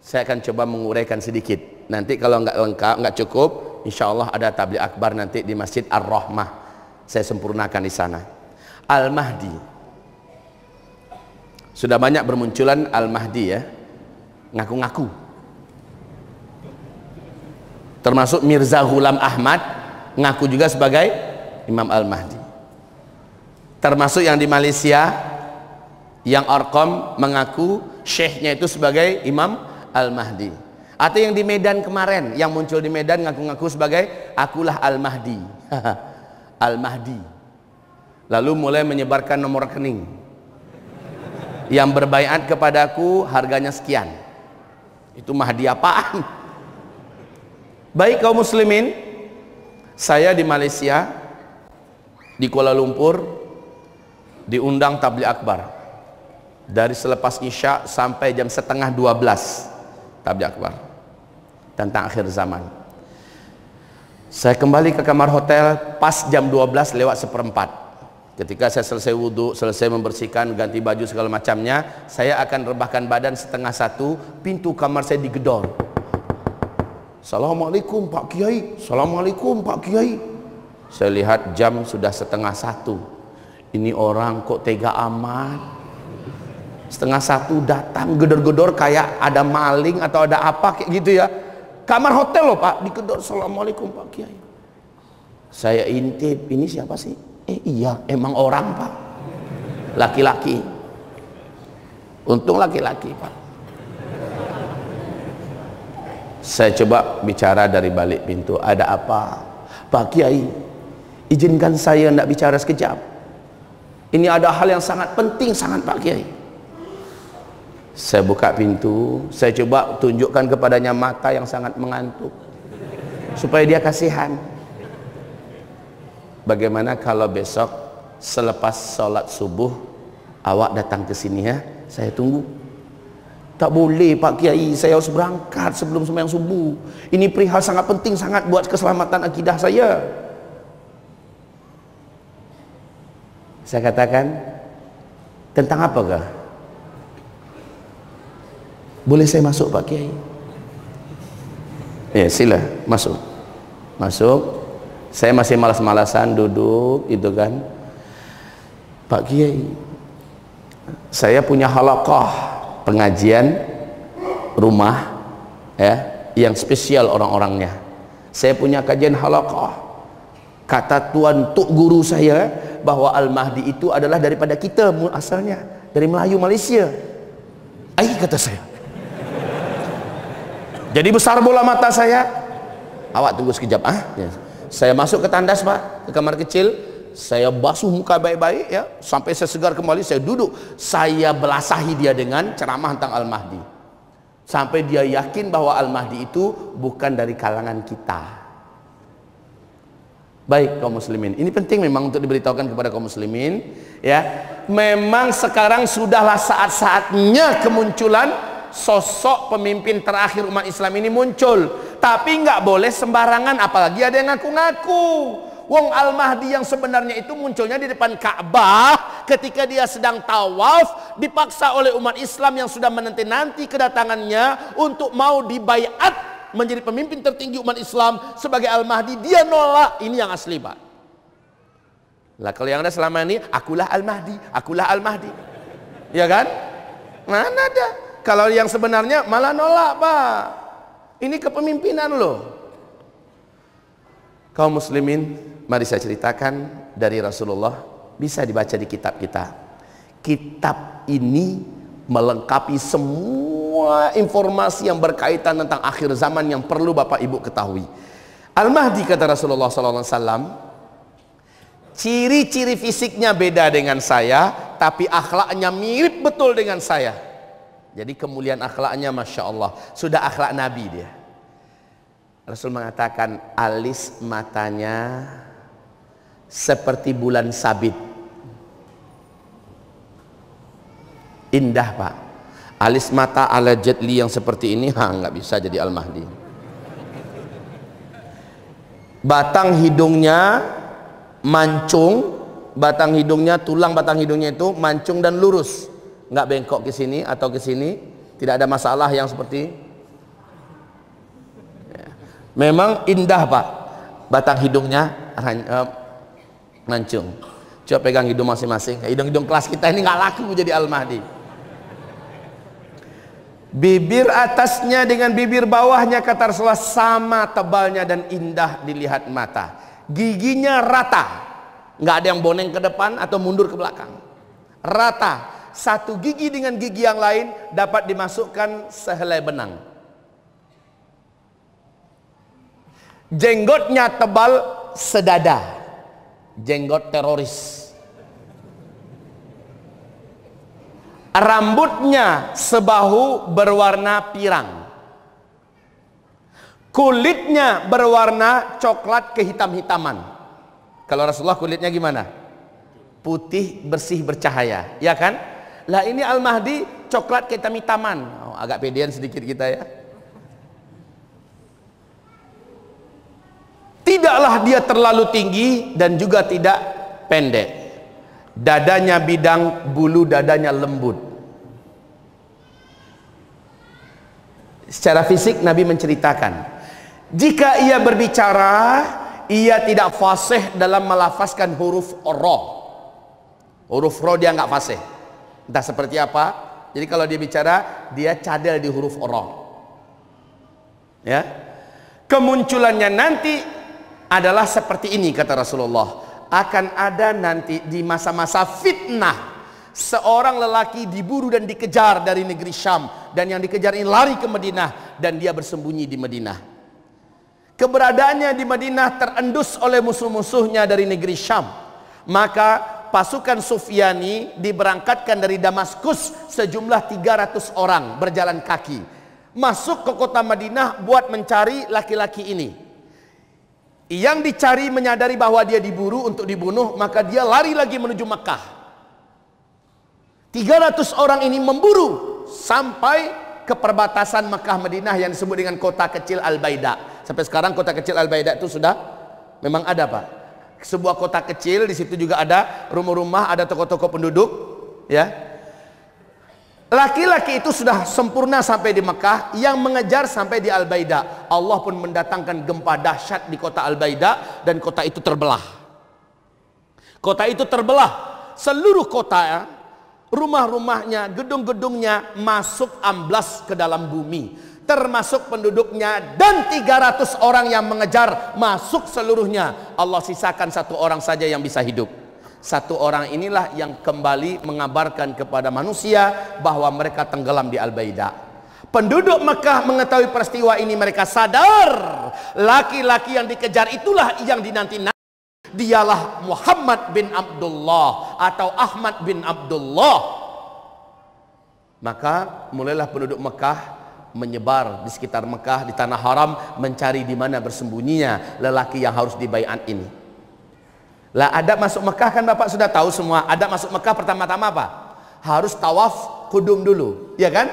[SPEAKER 1] Saya akan coba menguraikan sedikit. Nanti kalau nggak lengkap, nggak cukup, insya Allah ada tabligh akbar nanti di Masjid Ar-Rahmah. Saya sempurnakan di sana. Al-Mahdi, sudah banyak bermunculan Al-Mahdi ya, ngaku-ngaku. Termasuk Mirza Ghulam Ahmad ngaku juga sebagai Imam Al-Mahdi. Termasuk yang di Malaysia, yang Arqam mengaku syekhnya itu sebagai Imam Al-Mahdi. Atau yang di Medan kemarin, yang muncul di Medan ngaku-ngaku sebagai akulah Al-Mahdi. Al-Mahdi. Lalu mulai menyebarkan nomor rekening, yang berbaiat kepadaku harganya sekian. Itu Mahdi apaan? Baik kaum muslimin, saya di Malaysia, di Kuala Lumpur, diundang tabligh akbar dari selepas Isya sampai jam setengah 12, tabligh akbar tentang akhir zaman. Saya kembali ke kamar hotel pas jam 12 lewat seperempat. Ketika saya selesai wudhu, selesai membersihkan, ganti baju segala macamnya, saya akan rebahkan badan setengah 1, pintu kamar saya digedor. Assalamualaikum Pak Kiai, Assalamualaikum Pak Kiai. Saya lihat jam sudah setengah 1. Ini orang kok tega amat. Setengah 1 datang gedor-gedor kayak ada maling atau ada apa kayak gitu ya. Kamar hotel loh Pak, digedor. Assalamualaikum Pak Kiai. Saya intip, ini siapa sih? Iya, emang orang Pak, laki-laki. Untung laki-laki Pak. Saya coba bicara dari balik pintu. Ada apa? Pak Kiai, izinkan saya tidak bicara sekejap. Ini ada hal yang sangat penting sangat Pak Kiai. Saya buka pintu, saya coba tunjukkan kepadanya mata yang sangat mengantuk supaya dia kasihan. Bagaimana kalau besok selepas sholat subuh awak datang ke sini ya, saya tunggu. Tak boleh Pak Kiai, saya harus berangkat sebelum sembahyang subuh. Ini perihal sangat penting sangat buat keselamatan akidah saya. Saya katakan, tentang apakah? Boleh saya masuk Pak Kiai? Ya sila, masuk. Masuk. Saya masih malas-malasan duduk itu kan. Pak Kiai, saya punya halaqah pengajian rumah ya, yang spesial orang-orangnya. Saya punya kajian halaqah. Kata tuan tuk guru saya bahwa Al-Mahdi itu adalah daripada kita asalnya, dari Melayu Malaysia. Ai kata saya. Jadi besar bola mata saya. Awak tunggu sekejap ya. Saya masuk ke tandas Pak, ke kamar kecil, saya basuh muka baik-baik ya, sampai saya segar kembali, saya duduk, saya belasahi dia dengan ceramah tentang Al-Mahdi, sampai dia yakin bahwa Al-Mahdi itu bukan dari kalangan kita. Baik kaum muslimin, ini penting memang untuk diberitahukan kepada kaum muslimin, ya. Memang sekarang sudahlah saat-saatnya kemunculan sosok pemimpin terakhir umat Islam ini muncul. Tapi nggak boleh sembarangan, apalagi ada yang ngaku-ngaku. Wong Al-Mahdi yang sebenarnya itu munculnya di depan Ka'bah ketika dia sedang tawaf, dipaksa oleh umat Islam yang sudah menanti-nanti kedatangannya untuk mau dibaiat menjadi pemimpin tertinggi umat Islam sebagai Al-Mahdi. Dia nolak. Ini yang asli, Pak. Lah kalau yang ada selama ini, akulah Al-Mahdi, akulah Al-Mahdi, ya kan? Mana ada. Kalau yang sebenarnya malah nolak, Pak. Ini kepemimpinan loh. Kaum muslimin, mari saya ceritakan dari Rasulullah, bisa dibaca di kitab kita. Kitab ini melengkapi semua informasi yang berkaitan tentang akhir zaman yang perlu Bapak Ibu ketahui. Al-Mahdi, kata Rasulullah SAW, ciri-ciri fisiknya beda dengan saya, tapi akhlaknya mirip betul dengan saya. Jadi kemuliaan akhlaknya Masya Allah, sudah akhlak Nabi dia. Rasul mengatakan alis matanya seperti bulan sabit. Indah, Pak. Alis mata ala Jet Li yang seperti ini, nggak bisa jadi Al-Mahdi. Batang hidungnya mancung, batang hidungnya, tulang batang hidungnya itu mancung dan lurus, nggak bengkok ke sini atau ke sini, tidak ada masalah yang seperti. Memang indah, Pak. Batang hidungnya mancung. Coba pegang hidung masing-masing. Hidung-hidung kelas kita ini nggak laku jadi Al-Mahdi. Bibir atasnya dengan bibir bawahnya, kata Rasulullah, sama tebalnya dan indah dilihat mata. Giginya rata, nggak ada yang boneng ke depan atau mundur ke belakang. Rata, satu gigi dengan gigi yang lain dapat dimasukkan sehelai benang. Jenggotnya tebal sedada, jenggot teroris. Rambutnya sebahu berwarna pirang. Kulitnya berwarna coklat kehitam-hitaman. Kalau Rasulullah kulitnya gimana? Putih, bersih, bercahaya, ya kan? Lah ini Al-Mahdi coklat kehitam-hitaman. Oh, agak pedean sedikit kita ya. Tidaklah dia terlalu tinggi dan juga tidak pendek. Dadanya bidang, bulu dadanya lembut. Secara fisik Nabi menceritakan, jika ia berbicara, ia tidak fasih dalam melafazkan huruf ra. Huruf ra dia nggak fasih. Entah seperti apa. Jadi kalau dia bicara, dia cadel di huruf ra. Ya. Kemunculannya nanti adalah seperti ini, kata Rasulullah. Akan ada nanti di masa-masa fitnah, seorang lelaki diburu dan dikejar dari negeri Syam, dan yang dikejar ini lari ke Madinah, dan dia bersembunyi di Madinah. Keberadaannya di Madinah terendus oleh musuh-musuhnya dari negeri Syam. Maka pasukan Sufyani diberangkatkan dari Damaskus sejumlah 300 orang berjalan kaki masuk ke kota Madinah buat mencari laki-laki ini. Yang dicari menyadari bahwa dia diburu untuk dibunuh, maka dia lari lagi menuju Makkah. 300 orang ini memburu sampai ke perbatasan Makkah Madinah yang disebut dengan kota kecil Al-Baida. Sampai sekarang kota kecil Al-Baida itu sudah memang ada, Pak. Sebuah kota kecil, di situ juga ada rumah-rumah, ada toko-toko penduduk, ya. Laki-laki itu sudah sempurna sampai di Mekah, yang mengejar sampai di Al-Baida. Allah pun mendatangkan gempa dahsyat di kota Al-Baida, dan kota itu terbelah. Kota itu terbelah, seluruh kota, rumah-rumahnya, gedung-gedungnya masuk amblas ke dalam bumi, termasuk penduduknya, dan 300 orang yang mengejar masuk seluruhnya. Allah sisakan satu orang saja yang bisa hidup. Satu orang inilah yang kembali mengabarkan kepada manusia bahwa mereka tenggelam di Al-Baida. Penduduk Mekah mengetahui peristiwa ini, mereka sadar laki-laki yang dikejar itulah yang dinanti-nanti. Dialah Muhammad bin Abdullah atau Ahmad bin Abdullah. Maka mulailah penduduk Mekah menyebar di sekitar Mekah, di tanah haram, mencari di mana bersembunyinya lelaki yang harus dibaiat ini. Lah adab masuk Mekah kan Bapak sudah tahu semua. Adab masuk Mekah pertama-tama apa? Harus tawaf kudum dulu, ya kan?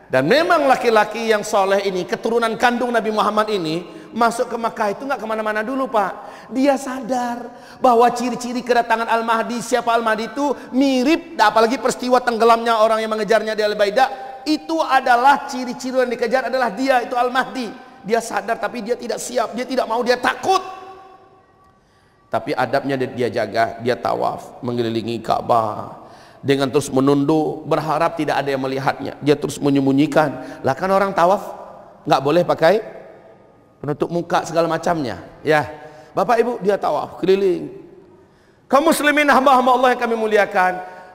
[SPEAKER 1] Dan memang laki-laki yang soleh ini, keturunan kandung Nabi Muhammad ini, masuk ke Mekah itu nggak kemana-mana dulu Pak. Dia sadar bahwa ciri-ciri kedatangan Al-Mahdi, siapa Al-Mahdi itu mirip, apalagi peristiwa tenggelamnya orang yang mengejarnya di Al-Baidah, itu adalah ciri-ciri yang dikejar adalah dia, itu Al-Mahdi. Dia sadar tapi dia tidak siap, dia tidak mau, dia takut. Tapi adabnya dia jaga, dia tawaf mengelilingi Ka'bah dengan terus menunduk, berharap tidak ada yang melihatnya. Dia terus menyembunyikan. Lah kan orang tawaf nggak boleh pakai penutup muka segala macamnya, ya. Bapak Ibu, dia tawaf keliling. Kaum muslimin hamba-hamba Allah yang kami muliakan,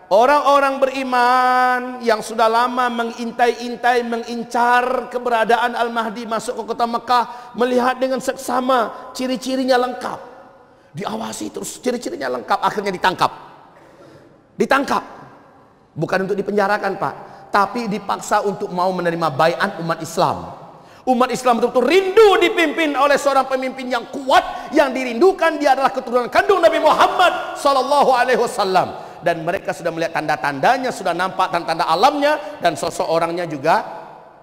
[SPEAKER 1] orang-orang beriman yang sudah lama mengintai-intai, mengincar keberadaan Al-Mahdi masuk ke kota Mekah, melihat dengan seksama, ciri-cirinya lengkap. Diawasi terus, ciri-cirinya lengkap, akhirnya ditangkap. Bukan untuk dipenjarakan Pak, tapi dipaksa untuk mau menerima baiat umat Islam. Umat Islam betul-betul rindu dipimpin oleh seorang pemimpin yang kuat, yang dirindukan dia adalah keturunan kandung Nabi Muhammad sallallahu alaihi wasallam. Dan mereka sudah melihat tanda-tandanya, sudah nampak tanda-tanda alamnya, dan sosok orangnya juga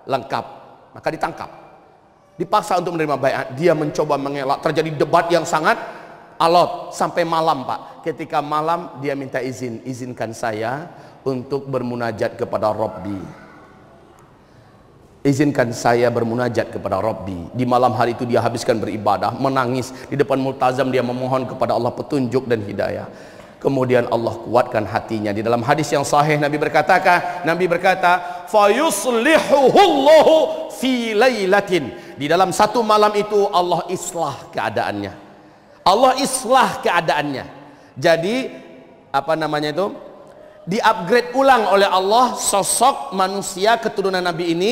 [SPEAKER 1] lengkap. Maka ditangkap, dipaksa untuk menerima baiat. Dia mencoba mengelak, terjadi debat yang sangat alot sampai malam Pak. Ketika malam dia minta izinkan saya untuk bermunajat kepada Rabbi. Izinkan saya bermunajat kepada Rabbi. Di malam hari itu dia habiskan beribadah, menangis di depan multazam, dia memohon kepada Allah petunjuk dan hidayah. Kemudian Allah kuatkan hatinya. Di dalam hadis yang sahih Nabi berkata, fayuslihuhullahu fi lailatin. Di dalam satu malam itu Allah islah keadaannya. Allah islah keadaannya. Jadi apa namanya itu? Di-upgrade ulang oleh Allah sosok manusia keturunan Nabi ini,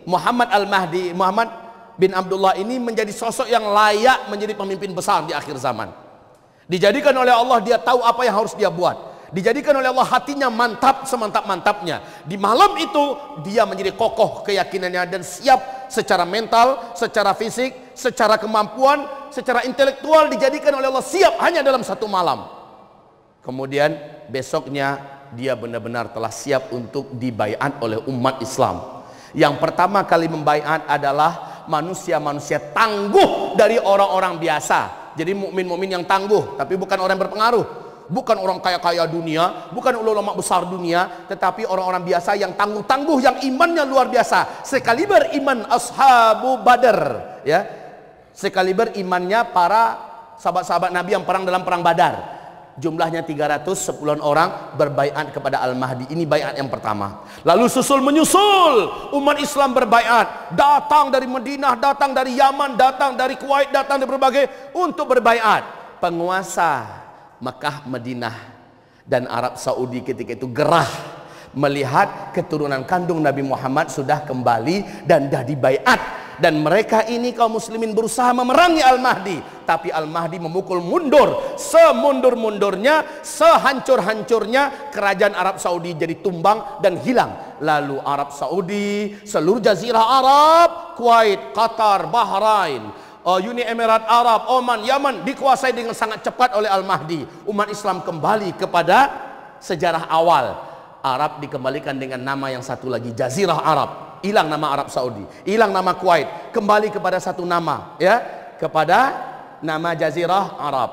[SPEAKER 1] Muhammad Al-Mahdi, Muhammad bin Abdullah ini menjadi sosok yang layak menjadi pemimpin besar di akhir zaman. Dijadikan oleh Allah, dia tahu apa yang harus dia buat. Dijadikan oleh Allah hatinya mantap semantap-mantapnya. Di malam itu dia menjadi kokoh keyakinannya dan siap secara mental, secara fisik, secara kemampuan, secara intelektual, dijadikan oleh Allah siap hanya dalam satu malam. Kemudian besoknya dia benar-benar telah siap untuk dibaiat oleh umat Islam. Yang pertama kali membaiat adalah manusia-manusia tangguh dari orang-orang biasa. Jadi mukmin-mukmin yang tangguh, tapi bukan orang yang berpengaruh, bukan orang kaya-kaya dunia, bukan ulama besar dunia, tetapi orang-orang biasa yang tangguh-tangguh, yang imannya luar biasa. Sekaliber iman ashabu Badar, ya. Sekaliber imannya para sahabat-sahabat Nabi yang perang dalam perang Badar. Jumlahnya 310 orang berbaiat kepada Al-Mahdi. Ini baiat yang pertama. Lalu menyusul umat Islam berbaiat. Datang dari Madinah, datang dari Yaman, datang dari Kuwait, datang dari berbagai untuk berbaiat. Penguasa Mekah, Madinah dan Arab Saudi ketika itu gerah melihat keturunan kandung Nabi Muhammad sudah kembali dan dah dibaiat. Dan mereka ini kaum muslimin berusaha memerangi Al-Mahdi, tapi Al-Mahdi memukul mundur. Semundur-mundurnya, sehancur-hancurnya kerajaan Arab Saudi jadi tumbang dan hilang. Lalu Arab Saudi, seluruh jazirah Arab, Kuwait, Qatar, Bahrain, Uni Emirat Arab, Oman, Yaman dikuasai dengan sangat cepat oleh Al-Mahdi. Umat Islam kembali kepada sejarah awal. Arab dikembalikan dengan nama yang satu lagi, Jazirah Arab. Hilang nama Arab Saudi, hilang nama Kuwait, kembali kepada satu nama, ya, kepada nama Jazirah Arab.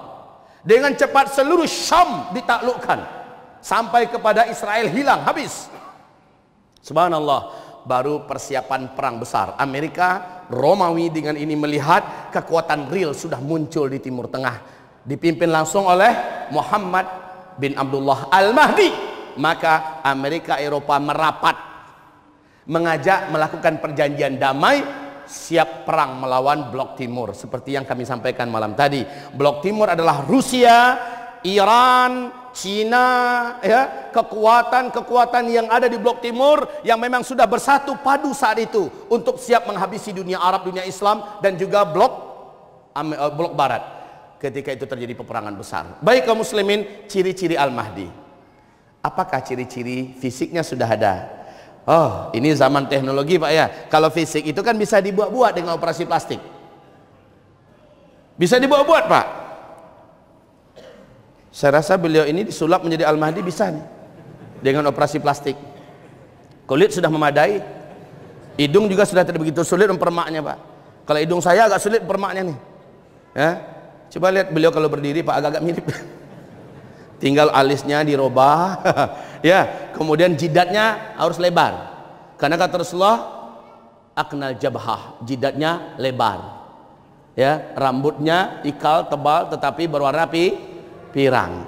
[SPEAKER 1] Dengan cepat seluruh Syam ditaklukkan sampai kepada Israel hilang habis. Subhanallah, baru persiapan perang besar. Amerika, Romawi dengan ini melihat kekuatan real sudah muncul di Timur Tengah, dipimpin langsung oleh Muhammad bin Abdullah Al-Mahdi. Maka Amerika, Eropa merapat, mengajak melakukan perjanjian damai, siap perang melawan Blok Timur. Seperti yang kami sampaikan malam tadi, Blok Timur adalah Rusia, Iran, Cina, ya, kekuatan-kekuatan yang ada di Blok Timur yang memang sudah bersatu padu saat itu untuk siap menghabisi dunia Arab, dunia Islam, dan juga Blok Barat. Ketika itu terjadi peperangan besar. Baik kaum muslimin, ciri-ciri Al-Mahdi. Apakah ciri-ciri fisiknya sudah ada? Oh, ini zaman teknologi Pak ya. Kalau fisik itu kan bisa dibuat-buat dengan operasi plastik. Bisa dibuat-buat Pak. Saya rasa beliau ini disulap menjadi Al-Mahdi bisa nih, dengan operasi plastik. Kulit sudah memadai, hidung juga sudah tidak begitu sulit mempermaknya, Pak. Kalau hidung saya agak sulit mempermaknya nih, ya. Coba lihat beliau kalau berdiri, Pak, agak-agak mirip. Tinggal alisnya dirobah, ya. Kemudian jidatnya harus lebar, karena kata Rasulullah, aknal jabhah, jidatnya lebar, ya. Rambutnya ikal tebal tetapi berwarna pirang.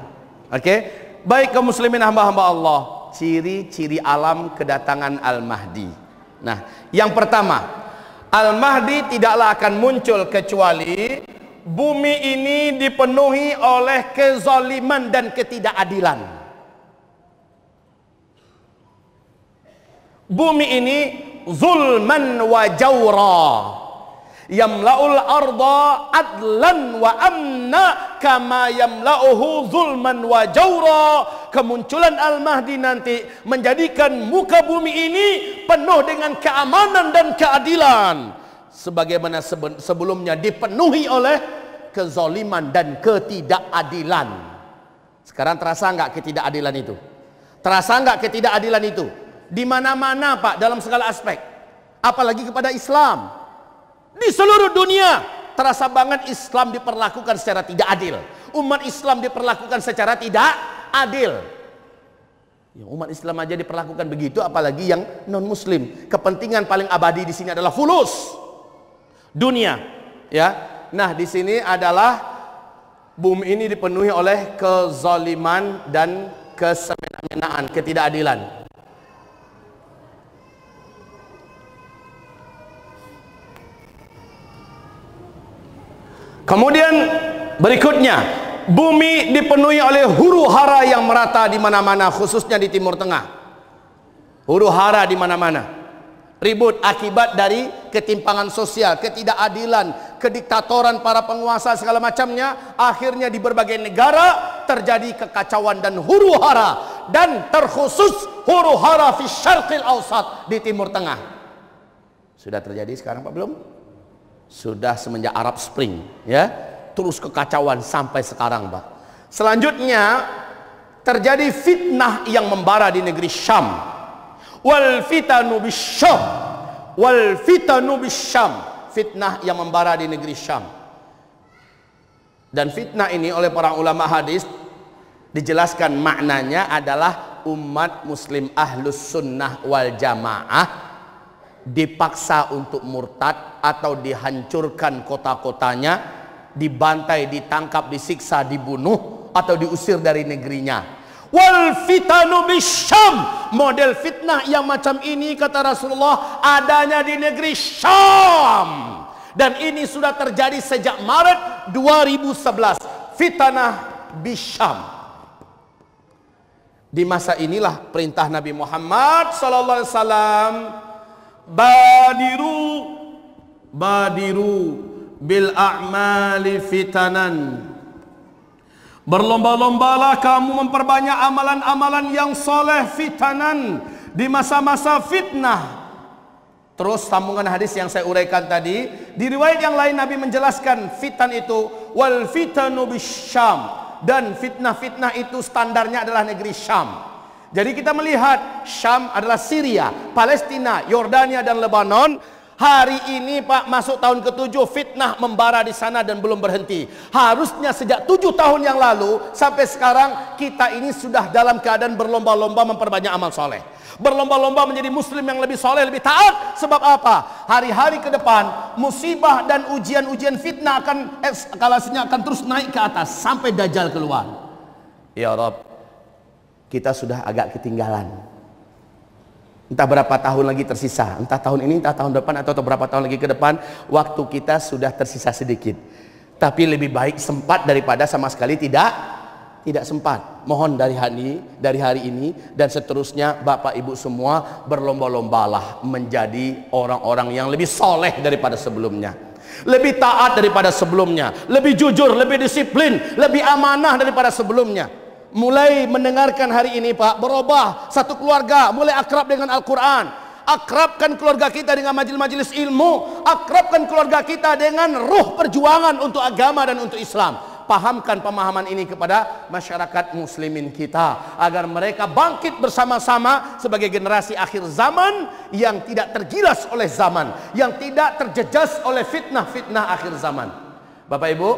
[SPEAKER 1] Oke, baik kaum muslimin hamba-hamba Allah, ciri-ciri alam kedatangan Al-Mahdi. Nah, yang pertama, Al-Mahdi tidaklah akan muncul kecuali bumi ini dipenuhi oleh kezaliman dan ketidakadilan. Bumi ini zulman wa jawra, yamla'ul arda adlan wa amna kama yamla'uhu zulman wa jawra. Kemunculan Al-Mahdi nanti menjadikan muka bumi ini penuh dengan keamanan dan keadilan, sebagaimana sebelumnya dipenuhi oleh kezaliman dan ketidakadilan. Sekarang terasa nggak ketidakadilan itu? Terasa nggak ketidakadilan itu? Di mana-mana, Pak, dalam segala aspek. Apalagi kepada Islam. Di seluruh dunia terasa banget Islam diperlakukan secara tidak adil. Umat Islam diperlakukan secara tidak adil. Ya, umat Islam aja diperlakukan begitu, apalagi yang non muslim. Kepentingan paling abadi di sini adalah fulus dunia, ya. Nah, di sini adalah bumi ini dipenuhi oleh kezaliman dan kesemena-menaan, ketidakadilan. Kemudian berikutnya, bumi dipenuhi oleh huru hara yang merata di mana-mana, khususnya di Timur Tengah. Huru hara di mana-mana. Ribut akibat dari ketimpangan sosial, ketidakadilan, kediktatoran para penguasa segala macamnya. Akhirnya di berbagai negara terjadi kekacauan dan huru hara, dan terkhusus huru hara fi syarqil awsat, di Timur Tengah. Sudah terjadi sekarang, Pak, belum? Sudah semenjak Arab Spring, ya. Terus kekacauan sampai sekarang, Pak. Selanjutnya terjadi fitnah yang membara di negeri Syam. Wal fitanu bisyam, wal fitanu bisyam, fitnah yang membara di negeri Syam. Dan fitnah ini oleh para ulama hadis dijelaskan maknanya adalah umat muslim ahlus sunnah wal jamaah dipaksa untuk murtad atau dihancurkan kota-kotanya, dibantai, ditangkap, disiksa, dibunuh atau diusir dari negerinya. Wal fitanu bisyam, model fitnah yang macam ini kata Rasulullah adanya di negeri Syam, dan ini sudah terjadi sejak Maret 2011. Fitnah bisyam. Di masa inilah perintah Nabi Muhammad sallallahu alaihi wasallam, badiru bil a'mali fitanan. Berlomba-lombalah kamu memperbanyak amalan-amalan yang soleh fitanan, di masa-masa fitnah. Terus sambungan hadis yang saya uraikan tadi, di riwayat yang lain Nabi menjelaskan fitan itu wal fitanu bisyam, dan fitnah-fitnah itu standarnya adalah negeri Syam. Jadi kita melihat Syam adalah Syria, Palestina, Yordania dan Lebanon. Hari ini, Pak, masuk tahun ke-7, fitnah membara di sana dan belum berhenti. Harusnya sejak 7 tahun yang lalu sampai sekarang kita ini sudah dalam keadaan berlomba-lomba memperbanyak amal soleh, berlomba-lomba menjadi muslim yang lebih soleh, lebih taat. Sebab apa? Hari-hari ke depan musibah dan ujian-ujian fitnah akan eskalasinya akan terus naik ke atas sampai Dajjal keluar. Ya Rabb, kita sudah agak ketinggalan. Entah berapa tahun lagi tersisa, entah tahun ini, entah tahun depan, atau berapa tahun lagi ke depan, waktu kita sudah tersisa sedikit. Tapi lebih baik sempat daripada sama sekali tidak sempat. Mohon dari hari ini dan seterusnya, Bapak Ibu semua berlomba-lombalah menjadi orang-orang yang lebih soleh daripada sebelumnya, lebih taat daripada sebelumnya, lebih jujur, lebih disiplin, lebih amanah daripada sebelumnya. Mulai mendengarkan hari ini, Pak, berubah satu keluarga, mulai akrab dengan Al-Quran. Akrabkan keluarga kita dengan majelis-majelis ilmu. Akrabkan keluarga kita dengan ruh perjuangan untuk agama dan untuk Islam.
[SPEAKER 2] pahamkan pemahaman ini kepada masyarakat muslimin kita, agar mereka bangkit bersama-sama sebagai generasi akhir zaman yang tidak tergilas oleh zaman, yang tidak terjejas oleh fitnah-fitnah akhir zaman. Bapak Ibu,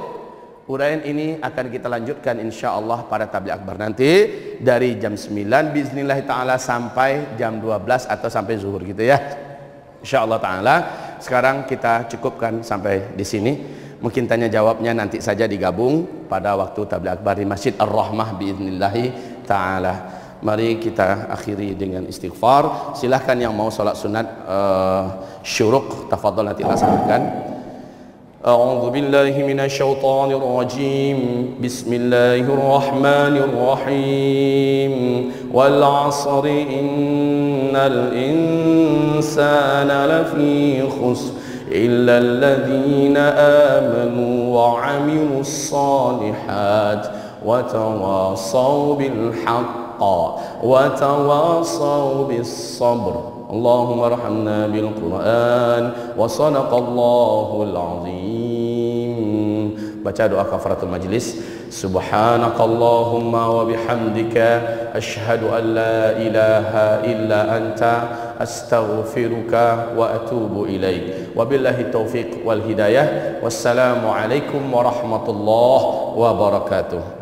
[SPEAKER 2] uraian ini akan kita lanjutkan insyaallah pada tabligh akbar nanti dari jam 9 biiznillah taala sampai jam 12 atau sampai zuhur gitu ya. Insyaallah taala. Sekarang kita cukupkan sampai di sini. Mungkin tanya jawabnya nanti saja digabung pada waktu tabligh akbar di Masjid Ar-Rahmah biiznillah taala. Mari kita akhiri dengan istighfar. Silahkan yang mau salat sunat syuruk tafadhol nanti laksanakan. A'udzu billahi minasy syaithanir rajim. Bismillahir rahmanir rahim. Wal 'asri innal insana lafi khusr illa alladhina amanu wa 'amilus shalihat wa tawassaw bil haqq wa tawassaw bis sabr. Allahumma arhamna bil Quran wa sadaqallahul azim. Baca doa kafaratul majlis. Subhanakallahumma wa bihamdika asyhadu an la ilaha illa anta astaghfiruka wa atubu ilaik. Wabillahi taufiq wal hidayah. Wassalamu alaikum warahmatullahi wabarakatuh.